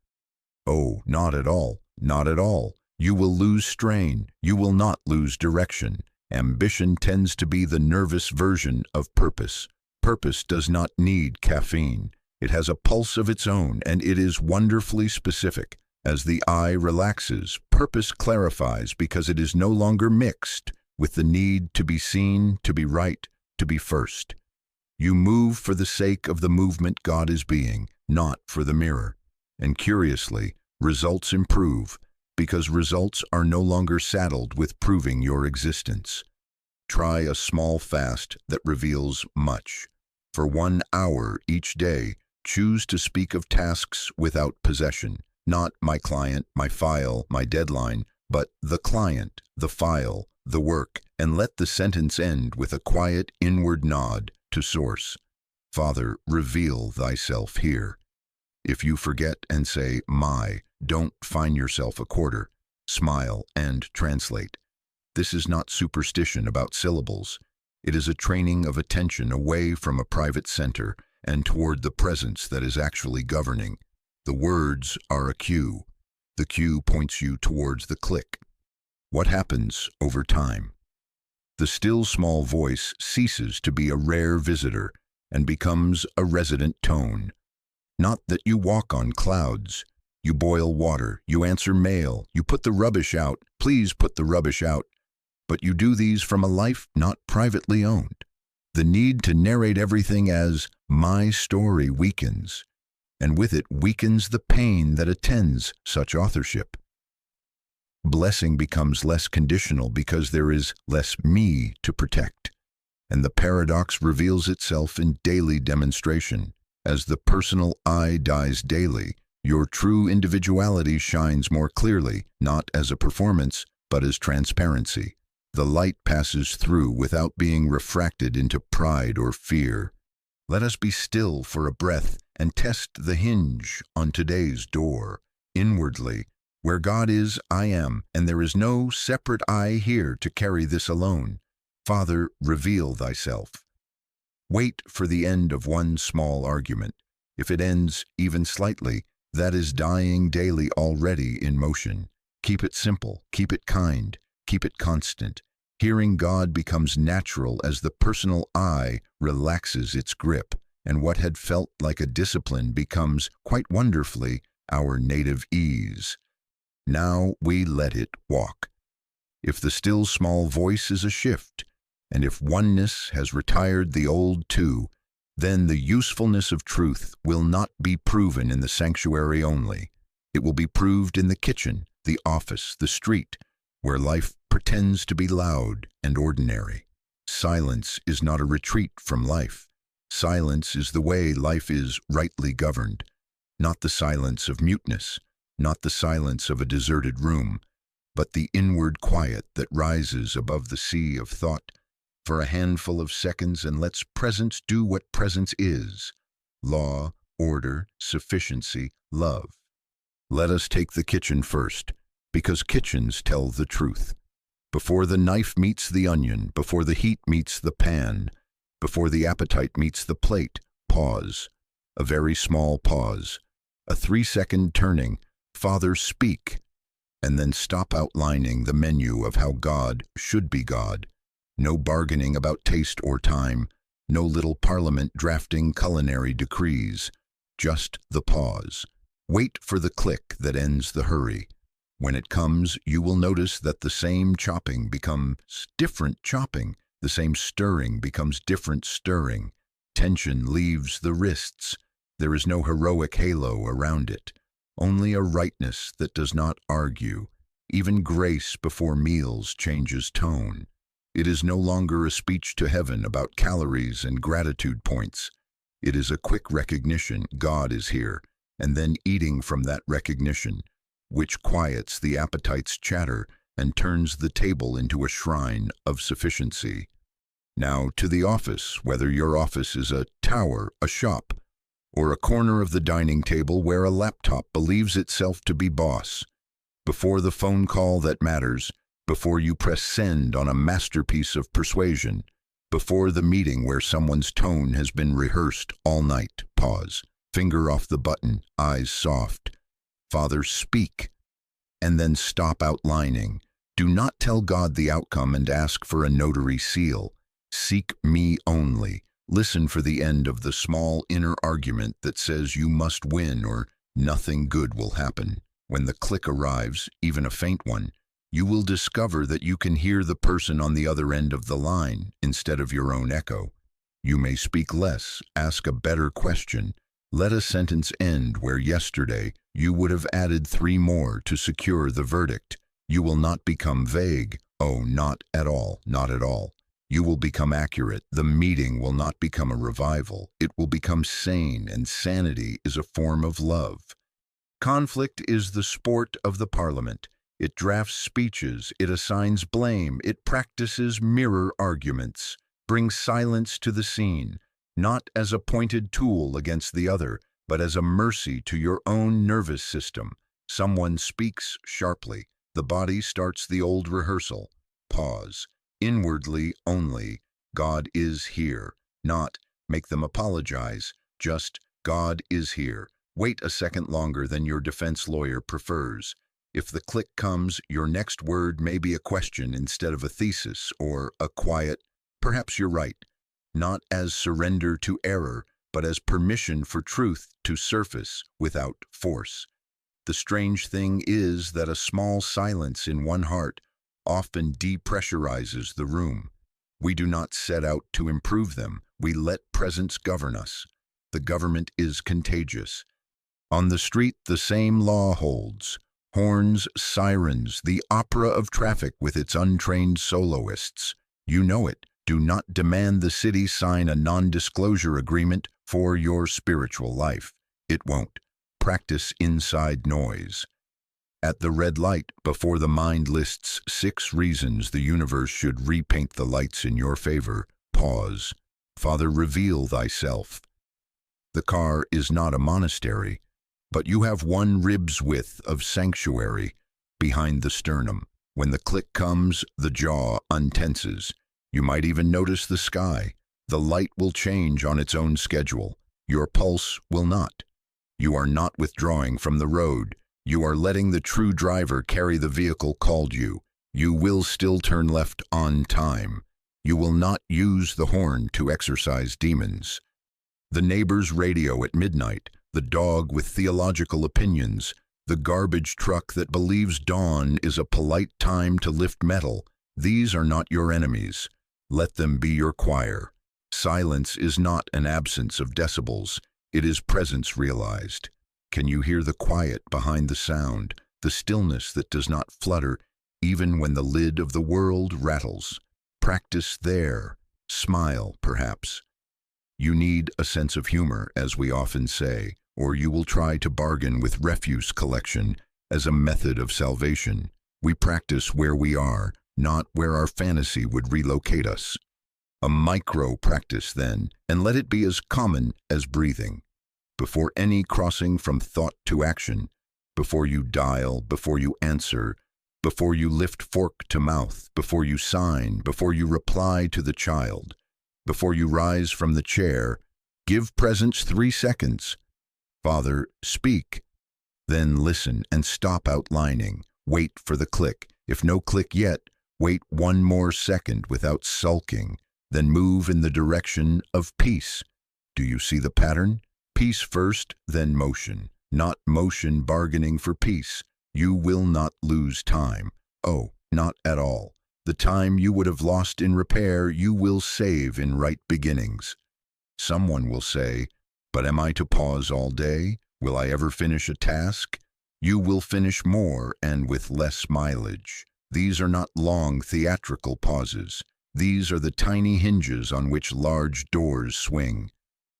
Oh, not at all. Not at all. You will lose strain. You will not lose direction. Ambition tends to be the nervous version of purpose. Purpose does not need caffeine. It has a pulse of its own, and it is wonderfully specific. As the eye relaxes, purpose clarifies because it is no longer mixed with the need to be seen, to be right, to be first. You move for the sake of the movement God is being, not for the mirror. And curiously, results improve because results are no longer saddled with proving your existence. Try a small fast that reveals much. For 1 hour each day, choose to speak of tasks without possession. Not my client, my file, my deadline, but the client, the file, the work, and let the sentence end with a quiet inward nod to Source. Father, reveal thyself here. If you forget and say, my, don't fine yourself a quarter. Smile and translate. This is not superstition about syllables. It is a training of attention away from a private center and toward the presence that is actually governing. The words are a cue. The cue points you towards the click. What happens over time? The still small voice ceases to be a rare visitor and becomes a resident tone. Not that you walk on clouds. You boil water, you answer mail, you put the rubbish out, please put the rubbish out. But you do these from a life not privately owned. The need to narrate everything as my story weakens, and with it weakens the pain that attends such authorship. Blessing becomes less conditional because there is less me to protect, and the paradox reveals itself in daily demonstration. As the personal I dies daily, your true individuality shines more clearly, not as a performance, but as transparency. The light passes through without being refracted into pride or fear. Let us be still for a breath and test the hinge on today's door. Inwardly, where God is, I am, and there is no separate I here to carry this alone. Father, reveal thyself. Wait for the end of one small argument. If it ends even slightly, that is dying daily already in motion. Keep it simple, keep it kind, keep it constant. Hearing God becomes natural as the personal I relaxes its grip, and what had felt like a discipline becomes, quite wonderfully, our native ease. Now we let it walk. If the still small voice is a shift, and if oneness has retired the old too, then the usefulness of truth will not be proven in the sanctuary only. It will be proved in the kitchen, the office, the street, where life pretends to be loud and ordinary. Silence is not a retreat from life. Silence is the way life is rightly governed, not the silence of muteness, not the silence of a deserted room, but the inward quiet that rises above the sea of thought for a handful of seconds and lets presence do what presence is: law, order, sufficiency, love. Let us take the kitchen first, because kitchens tell the truth. Before the knife meets the onion, before the heat meets the pan, before the appetite meets the plate, pause. A very small pause. A 3-second turning. Father, speak. And then stop outlining the menu of how God should be God. No bargaining about taste or time. No little parliament drafting culinary decrees. Just the pause. Wait for the click that ends the hurry. When it comes, you will notice that the same chopping becomes different chopping. The same stirring becomes different stirring. Tension leaves the wrists. There is no heroic halo around it. Only a rightness that does not argue. Even grace before meals changes tone. It is no longer a speech to heaven about calories and gratitude points. It is a quick recognition God is here, and then eating from that recognition, which quiets the appetite's chatter and turns the table into a shrine of sufficiency. Now to the office, whether your office is a tower, a shop, or a corner of the dining table where a laptop believes itself to be boss. Before the phone call that matters, before you press send on a masterpiece of persuasion, before the meeting where someone's tone has been rehearsed all night, pause, finger off the button, eyes soft. Father, speak. and then stop outlining. Do not tell God the outcome and ask for a notary seal. Seek me only. Listen for the end of the small inner argument that says you must win or nothing good will happen. When the click arrives, even a faint one, you will discover that you can hear the person on the other end of the line instead of your own echo. You may speak less, ask a better question. Let a sentence end where yesterday you would have added 3 more to secure the verdict. You will not become vague. Oh, not at all, not at all. You will become accurate. The meeting will not become a revival. It will become sane, and sanity is a form of love. Conflict is the sport of the parliament. It drafts speeches, it assigns blame, it practices mirror arguments, brings silence to the scene, not as a pointed tool against the other, but as a mercy to your own nervous system. Someone speaks sharply. The body starts the old rehearsal. Pause. Inwardly only, God is here. Not, make them apologize. Just, God is here. Wait a second longer than your defense lawyer prefers. If the click comes, your next word may be a question instead of a thesis, or a quiet, perhaps you're right, not as surrender to error, but as permission for truth to surface without force. The strange thing is that a small silence in one heart often depressurizes the room. We do not set out to improve them. We let presence govern us. The government is contagious. On the street, the same law holds. Horns, sirens, the opera of traffic with its untrained soloists. You know it. Do not demand the city sign a non-disclosure agreement for your spiritual life. It won't. Practice inside noise. At the red light, before the mind lists 6 reasons the universe should repaint the lights in your favor, pause. Father, reveal thyself. The car is not a monastery, but you have 1 rib's width of sanctuary behind the sternum. When the click comes, the jaw untenses. You might even notice the sky. The light will change on its own schedule. Your pulse will not. You are not withdrawing from the road. You are letting the true driver carry the vehicle called you. You will still turn left on time. You will not use the horn to exorcise demons. The neighbor's radio at midnight, the dog with theological opinions, the garbage truck that believes dawn is a polite time to lift metal, these are not your enemies. Let them be your choir. Silence is not an absence of decibels. It is presence realized. Can you hear the quiet behind the sound, the stillness that does not flutter, even when the lid of the world rattles? Practice there. Smile, perhaps. You need a sense of humor, as we often say, or you will try to bargain with refuse collection as a method of salvation. We practice where we are, not where our fantasy would relocate us. A micro practice, then, and let it be as common as breathing. Before any crossing from thought to action, before you dial, before you answer, before you lift fork to mouth, before you sign, before you reply to the child, before you rise from the chair, give presence 3 seconds. Father, speak. Then listen and stop outlining. Wait for the click. If no click yet, wait 1 more second without sulking. Then move in the direction of peace. Do you see the pattern? Peace first, then motion. Not motion bargaining for peace. You will not lose time. Oh, not at all. The time you would have lost in repair, you will save in right beginnings. Someone will say, but am I to pause all day? Will I ever finish a task? You will finish more and with less mileage. These are not long theatrical pauses. These are the tiny hinges on which large doors swing.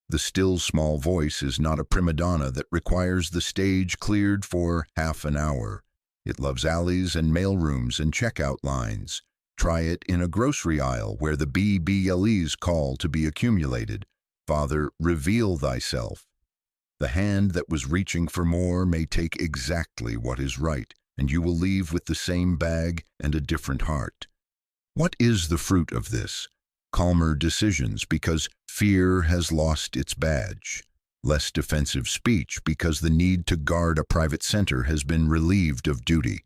The still small voice is not a prima donna that requires the stage cleared for half an hour. It loves alleys and mailrooms and checkout lines. Try it in a grocery aisle where the BBLEs call to be accumulated. Father, reveal thyself. The hand that was reaching for more may take exactly what is right, and you will leave with the same bag and a different heart. What is the fruit of this? Calmer decisions because fear has lost its badge. Less defensive speech because the need to guard a private center has been relieved of duty.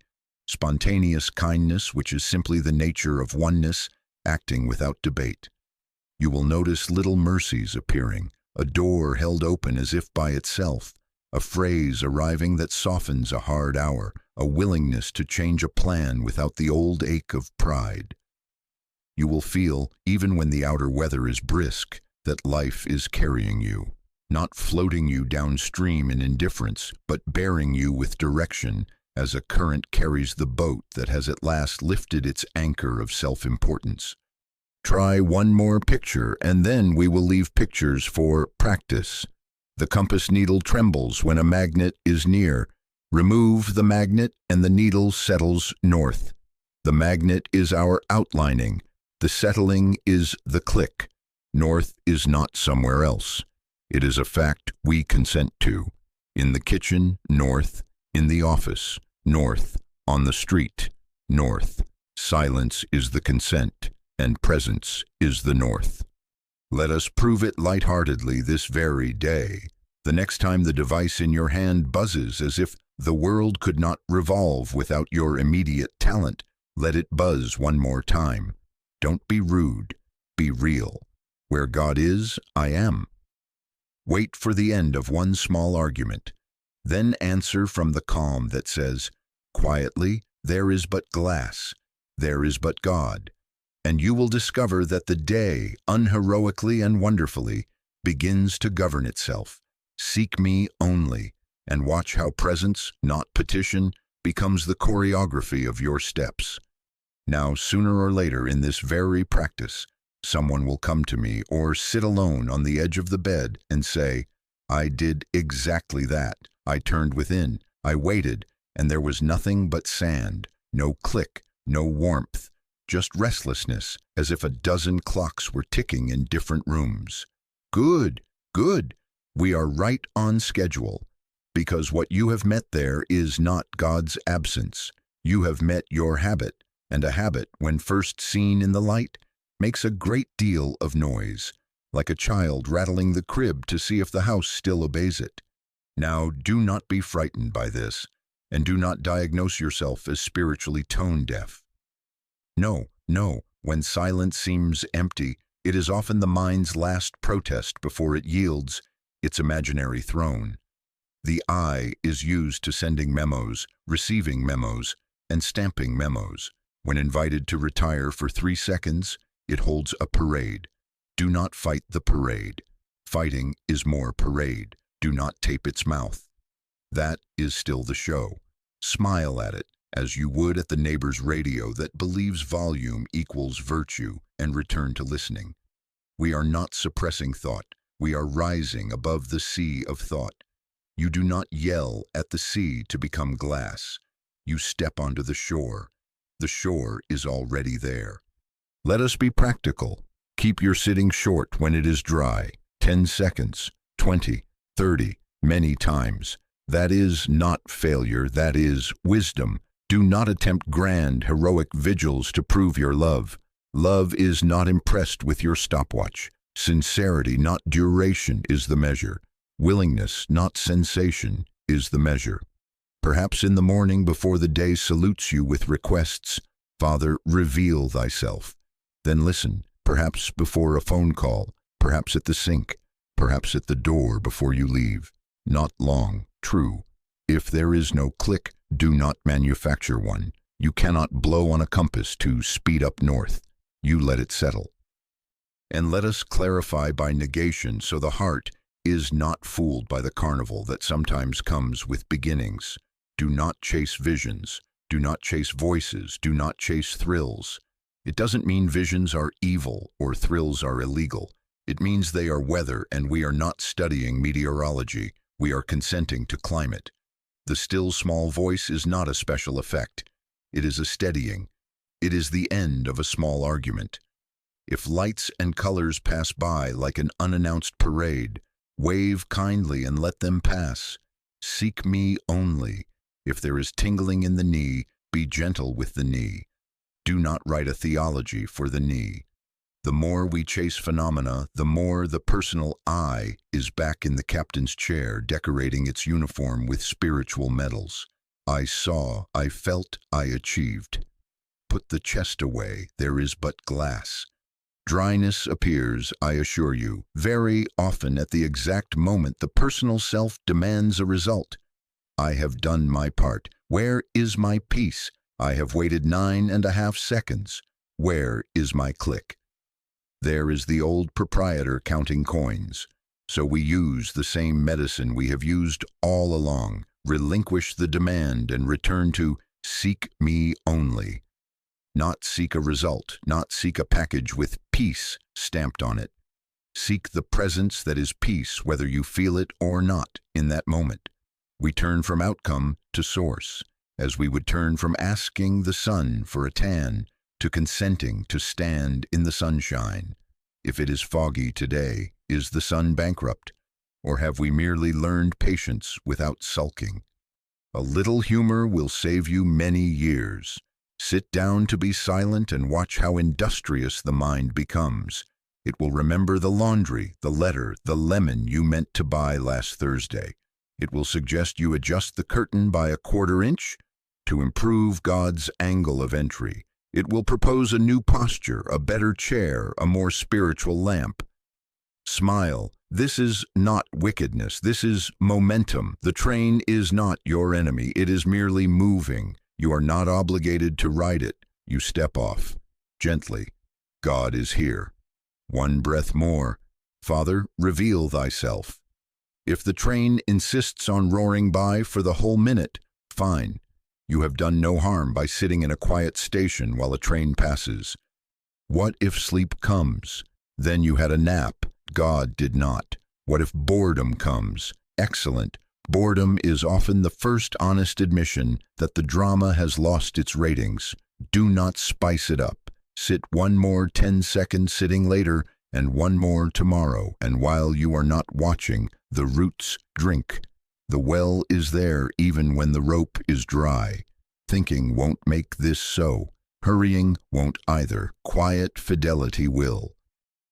Spontaneous kindness, which is simply the nature of oneness, acting without debate. You will notice little mercies appearing, a door held open as if by itself, a phrase arriving that softens a hard hour, a willingness to change a plan without the old ache of pride. You will feel, even when the outer weather is brisk, that life is carrying you, not floating you downstream in indifference, but bearing you with direction, as a current carries the boat that has at last lifted its anchor of self-importance. Try one more picture, and then we will leave pictures for practice. The compass needle trembles when a magnet is near. Remove the magnet, and the needle settles north. The magnet is our outlining. The settling is the click. North is not somewhere else. It is a fact we consent to. In the kitchen, north. In the office, north. On the street, north. Silence is the consent, and presence is the north. Let us prove it lightheartedly this very day. The next time the device in your hand buzzes as if the world could not revolve without your immediate talent, let it buzz one more time. Don't be rude, be real. Where God is, I am. Wait for the end of one small argument. Then answer from the calm that says, quietly, there is but glass, there is but God. And you will discover that the day, unheroically and wonderfully, begins to govern itself. Seek me only, and watch how presence, not petition, becomes the choreography of your steps. Now, sooner or later in this very practice, someone will come to me or sit alone on the edge of the bed and say, I did exactly that. I turned within, I waited, and there was nothing but sand, no click, no warmth, just restlessness, as if a dozen clocks were ticking in different rooms. Good, good. We are right on schedule, because what you have met there is not God's absence. You have met your habit, and a habit, when first seen in the light, makes a great deal of noise, like a child rattling the crib to see if the house still obeys it. Now, do not be frightened by this, and do not diagnose yourself as spiritually tone-deaf. No, no, when silence seems empty, it is often the mind's last protest before it yields its imaginary throne. The I is used to sending memos, receiving memos, and stamping memos. When invited to retire for 3 seconds, it holds a parade. Do not fight the parade. Fighting is more parade. Do not tape its mouth. That is still the show. Smile at it, as you would at the neighbor's radio that believes volume equals virtue, and return to listening. We are not suppressing thought. We are rising above the sea of thought. You do not yell at the sea to become glass. You step onto the shore. The shore is already there. Let us be practical. Keep your sitting short when it is dry. 10 seconds, 20, 30, many times. That is not failure, that is wisdom. Do not attempt grand, heroic vigils to prove your love. Love is not impressed with your stopwatch. Sincerity, not duration, is the measure. Willingness, not sensation, is the measure. Perhaps in the morning before the day salutes you with requests, Father, reveal thyself. Then listen, perhaps before a phone call, perhaps at the sink, perhaps at the door before you leave. Not long, true. If there is no click, do not manufacture one. You cannot blow on a compass to speed up north. You let it settle. And let us clarify by negation so the heart is not fooled by the carnival that sometimes comes with beginnings. Do not chase visions. Do not chase voices. Do not chase thrills. It doesn't mean visions are evil or thrills are illegal. It means they are weather, and we are not studying meteorology. We are consenting to climate. The still small voice is not a special effect. It is a steadying. It is the end of a small argument. If lights and colors pass by like an unannounced parade, wave kindly and let them pass. Seek me only. If there is tingling in the knee, be gentle with the knee. Do not write a theology for the knee. The more we chase phenomena, the more the personal I is back in the captain's chair, decorating its uniform with spiritual medals. I saw, I felt, I achieved. Put the chest away, there is but glass. Dryness appears, I assure you, very often at the exact moment the personal self demands a result. I have done my part. Where is my peace? I have waited 9.5 seconds. Where is my click? There is the old proprietor counting coins. So we use the same medicine we have used all along, relinquish the demand and return to seek me only. Not seek a result, not seek a package with peace stamped on it. Seek the presence that is peace, whether you feel it or not in that moment. We turn from outcome to source, as we would turn from asking the sun for a tan to consenting to stand in the sunshine. If it is foggy today, is the sun bankrupt? Or have we merely learned patience without sulking? A little humor will save you many years. Sit down to be silent and watch how industrious the mind becomes. It will remember the laundry, the letter, the lemon you meant to buy last Thursday. It will suggest you adjust the curtain by 1/4 inch to improve God's angle of entry. It will propose a new posture, a better chair, a more spiritual lamp. Smile. This is not wickedness. This is momentum. The train is not your enemy. It is merely moving. You are not obligated to ride it. You step off. Gently. God is here. One breath more. Father, reveal thyself. If the train insists on roaring by for the whole minute, fine. You have done no harm by sitting in a quiet station while a train passes. What if sleep comes? Then you had a nap. God did not. What if boredom comes? Excellent. Boredom is often the first honest admission that the drama has lost its ratings. Do not spice it up. Sit one more 10-second sitting later and one more tomorrow, and while you are not watching, the roots drink. The well is there even when the rope is dry. Thinking won't make this so. Hurrying won't either. Quiet fidelity will.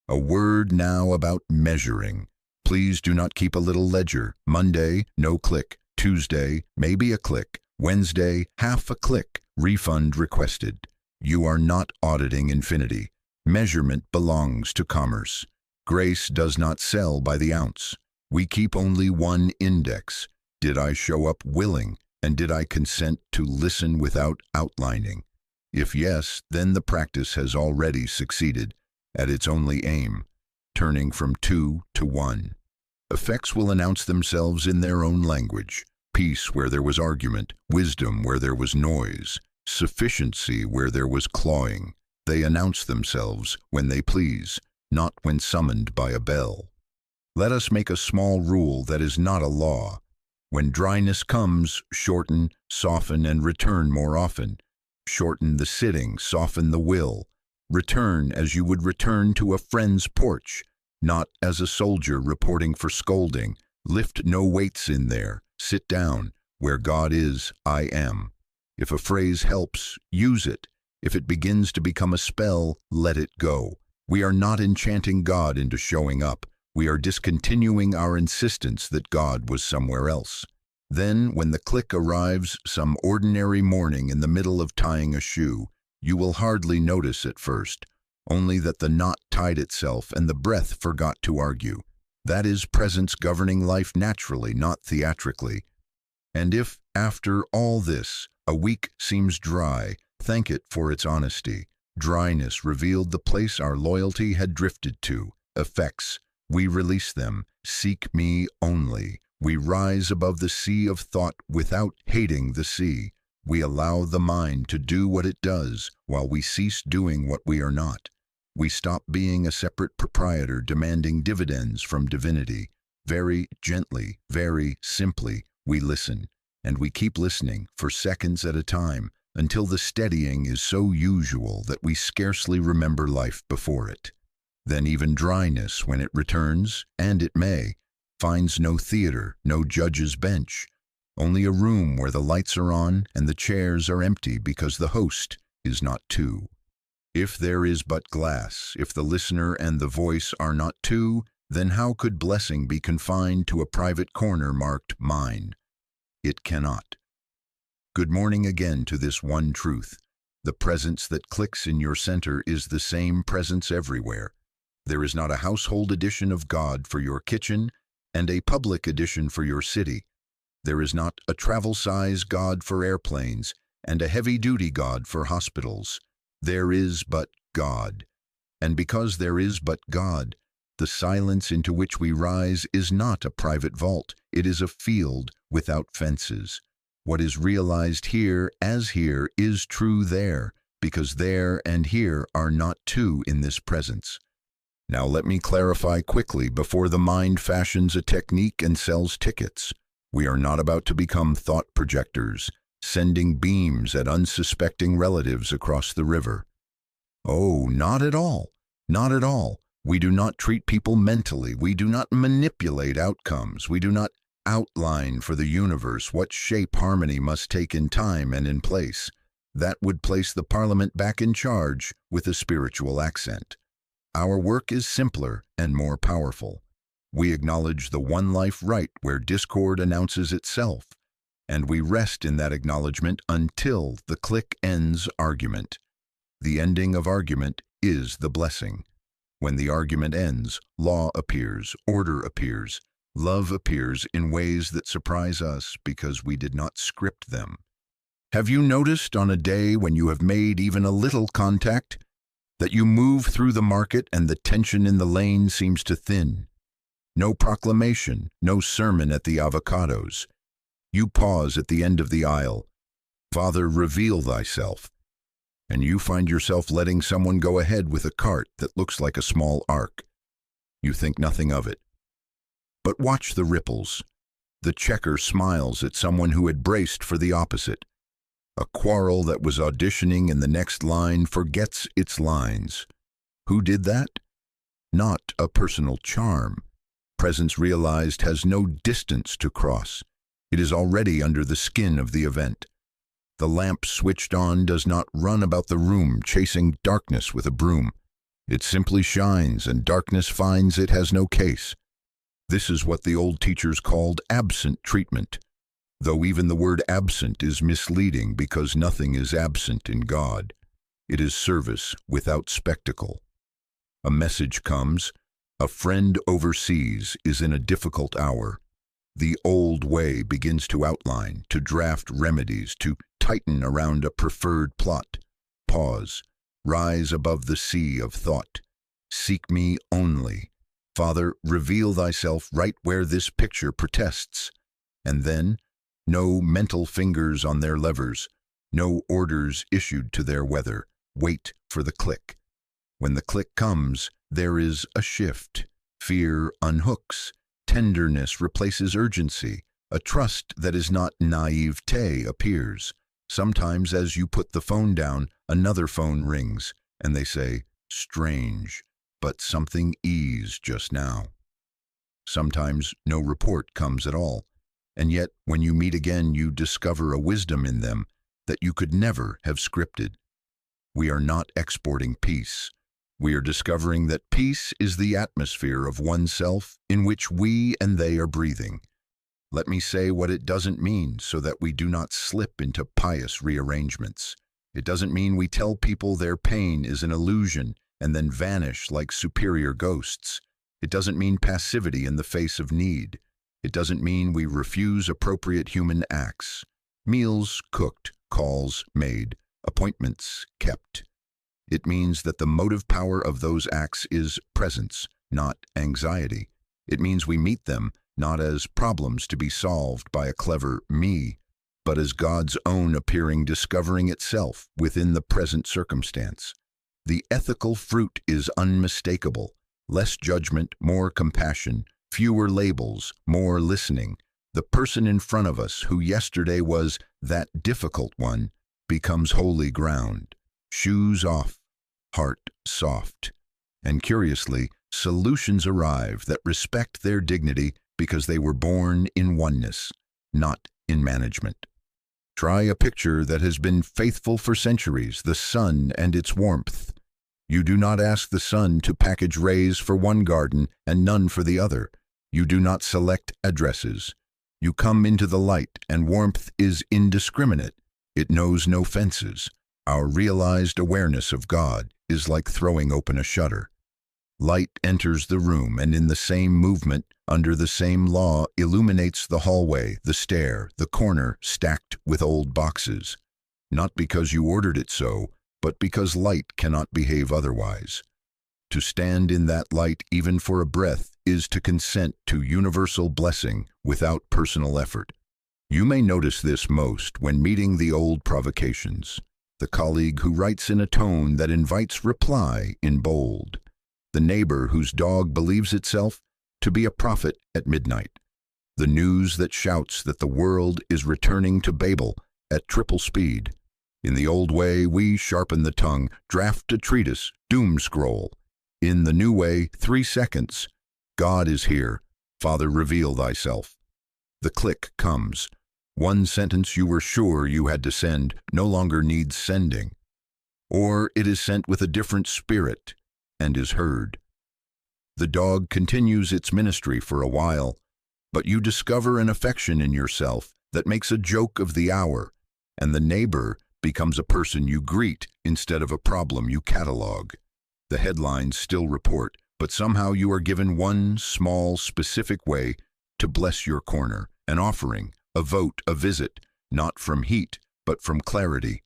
A word now about measuring. Please do not keep a little ledger. Monday, no click. Tuesday, maybe a click. Wednesday, half a click. Refund requested. You are not auditing infinity. Measurement belongs to commerce. Grace does not sell by the ounce. We keep only one index. Did I show up willing, and did I consent to listen without outlining? If yes, then the practice has already succeeded at its only aim, turning from 2 to 1. Effects will announce themselves in their own language. Peace where there was argument, wisdom where there was noise, sufficiency where there was clawing. They announce themselves when they please, not when summoned by a bell. Let us make a small rule that is not a law. When dryness comes, shorten, soften, and return more often. Shorten the sitting, soften the will. Return as you would return to a friend's porch, not as a soldier reporting for scolding. Lift no weights in there. Sit down. Where God is, I am. If a phrase helps, use it. If it begins to become a spell, let it go. We are not enchanting God into showing up. We are discontinuing our insistence that God was somewhere else. Then, when the click arrives some ordinary morning in the middle of tying a shoe, you will hardly notice at first, only that the knot tied itself and the breath forgot to argue. That is presence governing life naturally, not theatrically. And if, after all this, a week seems dry, thank it for its honesty. Dryness revealed the place our loyalty had drifted to. Effects. We release them. Seek me only. We rise above the sea of thought without hating the sea. We allow the mind to do what it does while we cease doing what we are not. We stop being a separate proprietor demanding dividends from divinity. Very gently, very simply, we listen. And we keep listening for seconds at a time until the steadying is so usual that we scarcely remember life before it. Then even dryness, when it returns, and it may, finds no theater, no judge's bench, only a room where the lights are on and the chairs are empty because the host is not two. If there is but glass, if the listener and the voice are not two, then how could blessing be confined to a private corner marked mine? It cannot. Good morning again to this one truth. The presence that clicks in your center is the same presence everywhere. There is not a household edition of God for your kitchen and a public edition for your city. There is not a travel-size God for airplanes and a heavy-duty God for hospitals. There is but God. And because there is but God, the silence into which we rise is not a private vault. It is a field without fences. What is realized here as here is true there, because there and here are not two in this presence. Now let me clarify quickly before the mind fashions a technique and sells tickets. We are not about to become thought projectors, sending beams at unsuspecting relatives across the river. Oh, not at all. Not at all. We do not treat people mentally. We do not manipulate outcomes. We do not outline for the universe what shape harmony must take in time and in place. That would place the Parliament back in charge with a spiritual accent. Our work is simpler and more powerful. We acknowledge the one life right where discord announces itself, and we rest in that acknowledgement until the click ends argument. The ending of argument is the blessing. When the argument ends, law appears, order appears, love appears in ways that surprise us because we did not script them. Have you noticed on a day when you have made even a little contact that you move through the market and the tension in the lane seems to thin? No proclamation, no sermon at the avocados. You pause at the end of the aisle. Father, reveal thyself. And you find yourself letting someone go ahead with a cart that looks like a small ark. You think nothing of it. But watch the ripples. The checker smiles at someone who had braced for the opposite. A quarrel that was auditioning in the next line forgets its lines. Who did that? Not a personal charm. Presence realized has no distance to cross. It is already under the skin of the event. The lamp switched on does not run about the room chasing darkness with a broom. It simply shines, and darkness finds it has no case. This is what the old teachers called absent treatment, though even the word absent is misleading because nothing is absent in God. It is service without spectacle. A message comes. A friend overseas is in a difficult hour. The old way begins to outline, to draft remedies, to tighten around a preferred plot. Pause. Rise above the sea of thought. Seek me only. Father, reveal thyself right where this picture protests. And then, no mental fingers on their levers, no orders issued to their weather. Wait for the click. When the click comes, there is a shift. Fear unhooks. Tenderness replaces urgency. A trust that is not naivete appears. Sometimes as you put the phone down, another phone rings, and they say, strange, but something eased just now. Sometimes no report comes at all, and yet when you meet again you discover a wisdom in them that you could never have scripted. We are not exporting peace. We are discovering that peace is the atmosphere of oneself in which we and they are breathing. Let me say what it doesn't mean so that we do not slip into pious rearrangements. It doesn't mean we tell people their pain is an illusion and then vanish like superior ghosts. It doesn't mean passivity in the face of need. It doesn't mean we refuse appropriate human acts. Meals cooked, calls made, appointments kept. It means that the motive power of those acts is presence, not anxiety. It means we meet them not as problems to be solved by a clever me, but as God's own appearing discovering itself within the present circumstance. The ethical fruit is unmistakable. Less judgment, more compassion, fewer labels, more listening. The person in front of us who yesterday was that difficult one becomes holy ground. Shoes off, heart soft. And curiously, solutions arrive that respect their dignity because they were born in oneness, not in management. Try a picture that has been faithful for centuries, the sun and its warmth. You do not ask the sun to package rays for one garden and none for the other. You do not select addresses. You come into the light, and warmth is indiscriminate. It knows no fences. Our realized awareness of God is like throwing open a shutter. Light enters the room, and in the same movement, under the same law, illuminates the hallway, the stair, the corner stacked with old boxes. Not because you ordered it so, but because light cannot behave otherwise. To stand in that light, even for a breath, is to consent to universal blessing without personal effort. You may notice this most when meeting the old provocations, the colleague who writes in a tone that invites reply in bold, the neighbor whose dog believes itself to be a prophet at midnight, the news that shouts that the world is returning to Babel at triple speed. In the old way, we sharpen the tongue, draft a treatise, doom scroll. In the new way, 3 seconds. God is here. Father, reveal thyself. The click comes. One sentence you were sure you had to send no longer needs sending. Or it is sent with a different spirit and is heard. The dog continues its ministry for a while, but you discover an affection in yourself that makes a joke of the hour, and the neighbor becomes a person you greet instead of a problem you catalog. The headlines still report, but somehow you are given one small, specific way to bless your corner, an offering, a vote, a visit, not from heat, but from clarity.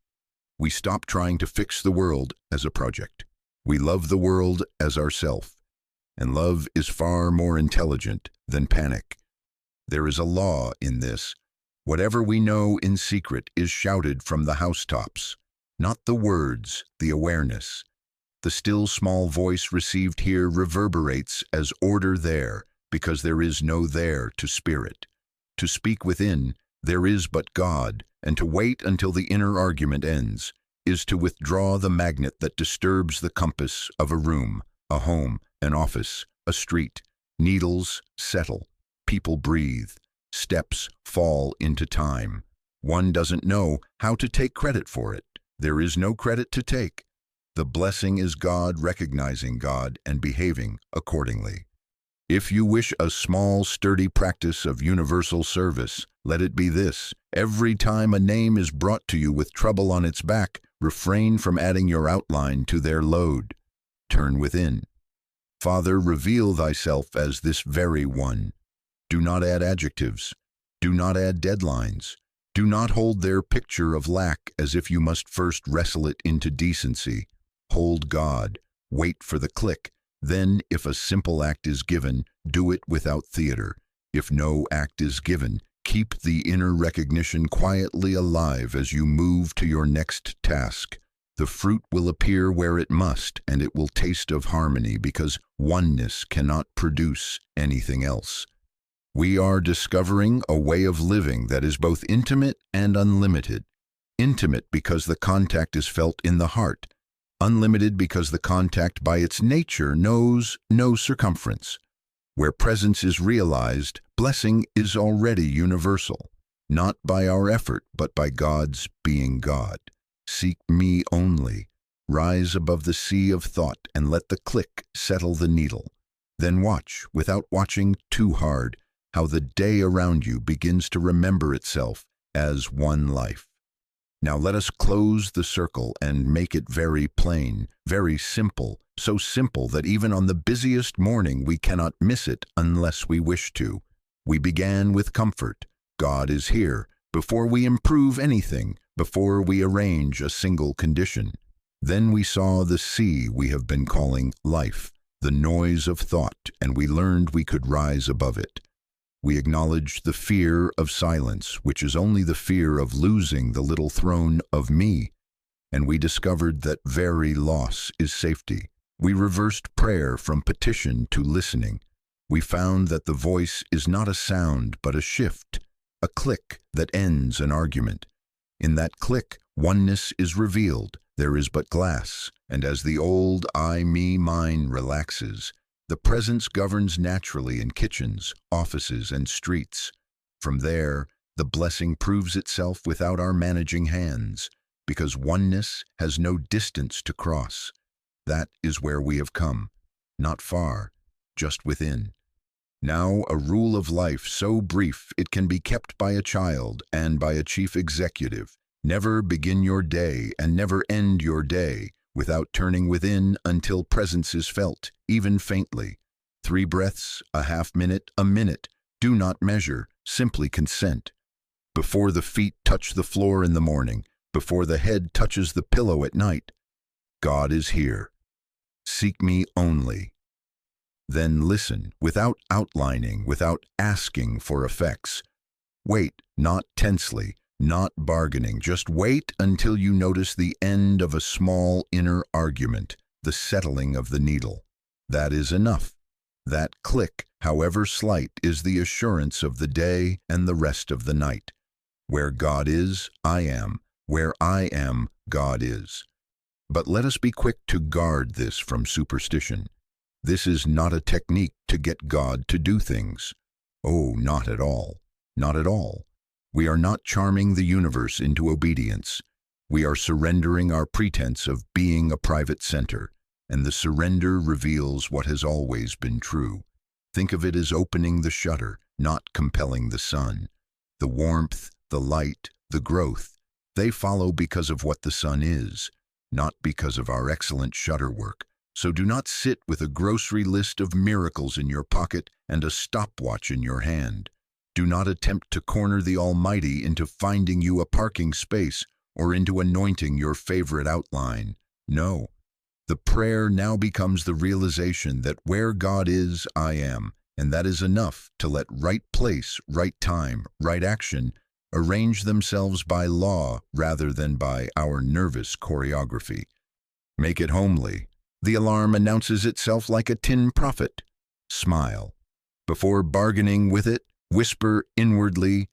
We stop trying to fix the world as a project. We love the world as ourself, and love is far more intelligent than panic. There is a law in this. Whatever we know in secret is shouted from the housetops, not the words, the awareness. The still small voice received here reverberates as order there, because there is no there to spirit. To speak within, there is but God, and to wait until the inner argument ends is to withdraw the magnet that disturbs the compass of a room, a home, an office, a street. Needles settle, people breathe, steps fall into time. One doesn't know how to take credit for it. There is no credit to take. The blessing is God recognizing God and behaving accordingly. If you wish a small, sturdy practice of universal service, let it be this. Every time a name is brought to you with trouble on its back, refrain from adding your outline to their load. Turn within. Father, reveal thyself as this very one. Do not add adjectives. Do not add deadlines. Do not hold their picture of lack as if you must first wrestle it into decency. Hold God. Wait for the click. Then, if a simple act is given, do it without theater. If no act is given, keep the inner recognition quietly alive as you move to your next task. The fruit will appear where it must, and it will taste of harmony because oneness cannot produce anything else. We are discovering a way of living that is both intimate and unlimited. Intimate because the contact is felt in the heart. Unlimited because the contact by its nature knows no circumference. Where presence is realized, blessing is already universal, not by our effort, but by God's being God. Seek me only. Rise above the sea of thought and let the click settle the needle. Then watch, without watching too hard, how the day around you begins to remember itself as one life. Now let us close the circle and make it very plain, very simple, so simple that even on the busiest morning we cannot miss it unless we wish to. We began with comfort. God is here, before we improve anything, before we arrange a single condition. Then we saw the sea we have been calling life, the noise of thought, and we learned we could rise above it. We acknowledged the fear of silence, which is only the fear of losing the little throne of me, and we discovered that very loss is safety. We reversed prayer from petition to listening. We found that the voice is not a sound but a shift, a click that ends an argument. In that click, oneness is revealed. There is but glass, and as the old I, me, mine relaxes, the presence governs naturally in kitchens, offices, and streets. From there, the blessing proves itself without our managing hands, because oneness has no distance to cross. That is where we have come, not far, just within. Now a rule of life so brief it can be kept by a child and by a chief executive, Never begin your day and never end your day without turning within until presence is felt, even faintly. 3 breaths, a half minute, a minute. Do not measure, simply consent. Before the feet touch the floor in the morning, before the head touches the pillow at night, God is here. Seek me only. Then listen, without outlining, without asking for effects. Wait, not tensely, not bargaining. Just wait until you notice the end of a small inner argument, the settling of the needle. That is enough. That click, however slight, is the assurance of the day and the rest of the night. Where God is, I am. Where I am, God is. But let us be quick to guard this from superstition. This is not a technique to get God to do things. Oh, not at all. Not at all. We are not charming the universe into obedience. We are surrendering our pretense of being a private center, and the surrender reveals what has always been true. Think of it as opening the shutter, not compelling the sun. The warmth, the light, the growth, they follow because of what the sun is, not because of our excellent shutter work. So do not sit with a grocery list of miracles in your pocket and a stopwatch in your hand. Do not attempt to corner the Almighty into finding you a parking space or into anointing your favorite outline. No. The prayer now becomes the realization that where God is, I am, and that is enough to let right place, right time, right action arrange themselves by law rather than by our nervous choreography. Make it homely. The alarm announces itself like a tin prophet. Smile. Before bargaining with it, whisper inwardly,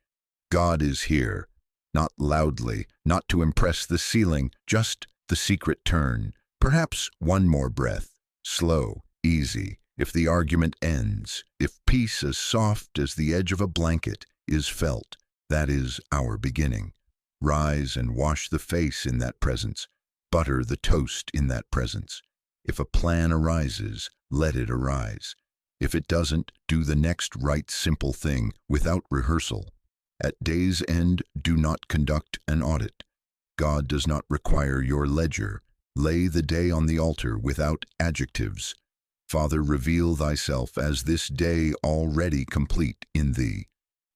God is here. Not loudly, not to impress the ceiling, just the secret turn. Perhaps one more breath. Slow, easy. If the argument ends, if peace as soft as the edge of a blanket is felt, that is our beginning. Rise and wash the face in that presence. Butter the toast in that presence. If a plan arises, let it arise. If it doesn't, do the next right simple thing without rehearsal. At day's end, do not conduct an audit. God does not require your ledger. Lay the day on the altar without adjectives. Father, reveal thyself as this day already complete in thee.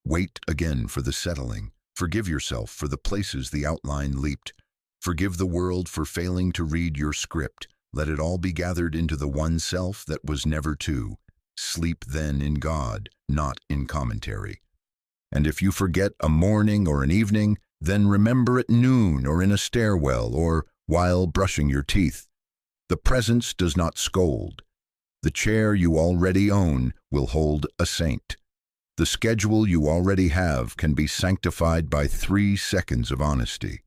Wait again for the settling. Forgive yourself for the places the outline leaped. Forgive the world for failing to read your script. Let it all be gathered into the one self that was never two. Sleep then in God, not in commentary. And if you forget a morning or an evening, then remember at noon or in a stairwell or while brushing your teeth. The presence does not scold. The chair you already own will hold a saint. The schedule you already have can be sanctified by 3 seconds of honesty.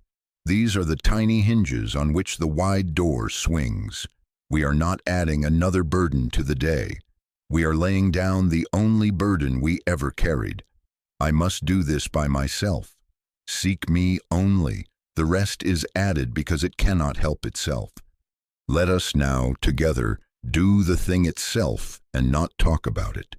These are the tiny hinges on which the wide door swings. We are not adding another burden to the day. We are laying down the only burden we ever carried. I must do this by myself. Seek me only. The rest is added because it cannot help itself. Let us now, together, do the thing itself and not talk about it.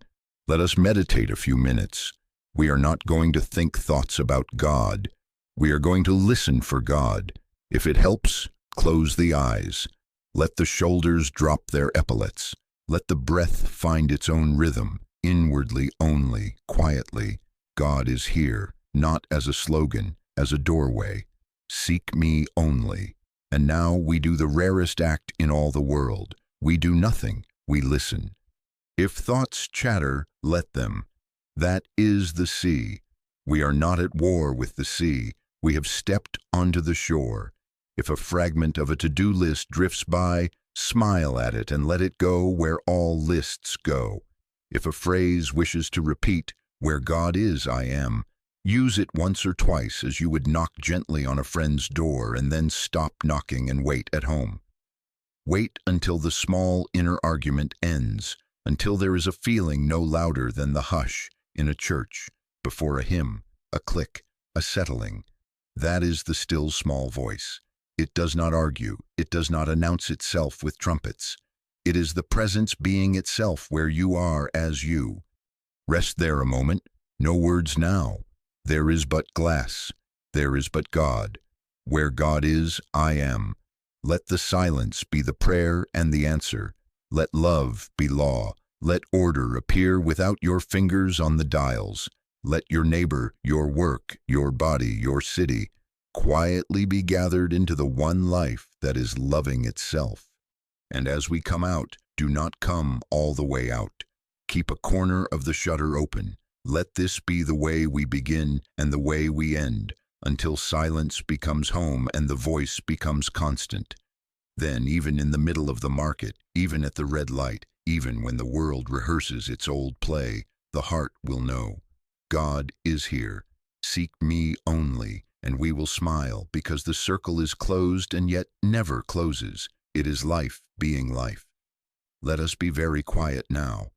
Let us meditate a few minutes. We are not going to think thoughts about God. We are going to listen for God. If it helps, close the eyes. Let the shoulders drop their epaulets. Let the breath find its own rhythm, inwardly only, quietly. God is here, not as a slogan, as a doorway. Seek me only. And now we do the rarest act in all the world. We do nothing, we listen. If thoughts chatter, let them. That is the sea. We are not at war with the sea. We have stepped onto the shore. If a fragment of a to-do list drifts by, smile at it and let it go where all lists go. If a phrase wishes to repeat, where God is, I am, use it once or twice as you would knock gently on a friend's door and then stop knocking and wait at home. Wait until the small inner argument ends, until there is a feeling no louder than the hush in a church, before a hymn, a click, a settling. That is the still small voice. It does not argue. It does not announce itself with trumpets. It is the presence being itself where you are as you. Rest there a moment. No words now. There is but glass. There is but God. Where God is, I am. Let the silence be the prayer and the answer. Let love be law. Let order appear without your fingers on the dials. Let your neighbor, your work, your body, your city, quietly be gathered into the one life that is loving itself. And as we come out, do not come all the way out. Keep a corner of the shutter open. Let this be the way we begin and the way we end, until silence becomes home and the voice becomes constant. Then, even in the middle of the market, even at the red light, even when the world rehearses its old play, the heart will know. God is here. Seek me only, and we will smile, because the circle is closed and yet never closes. It is life being life. Let us be very quiet now.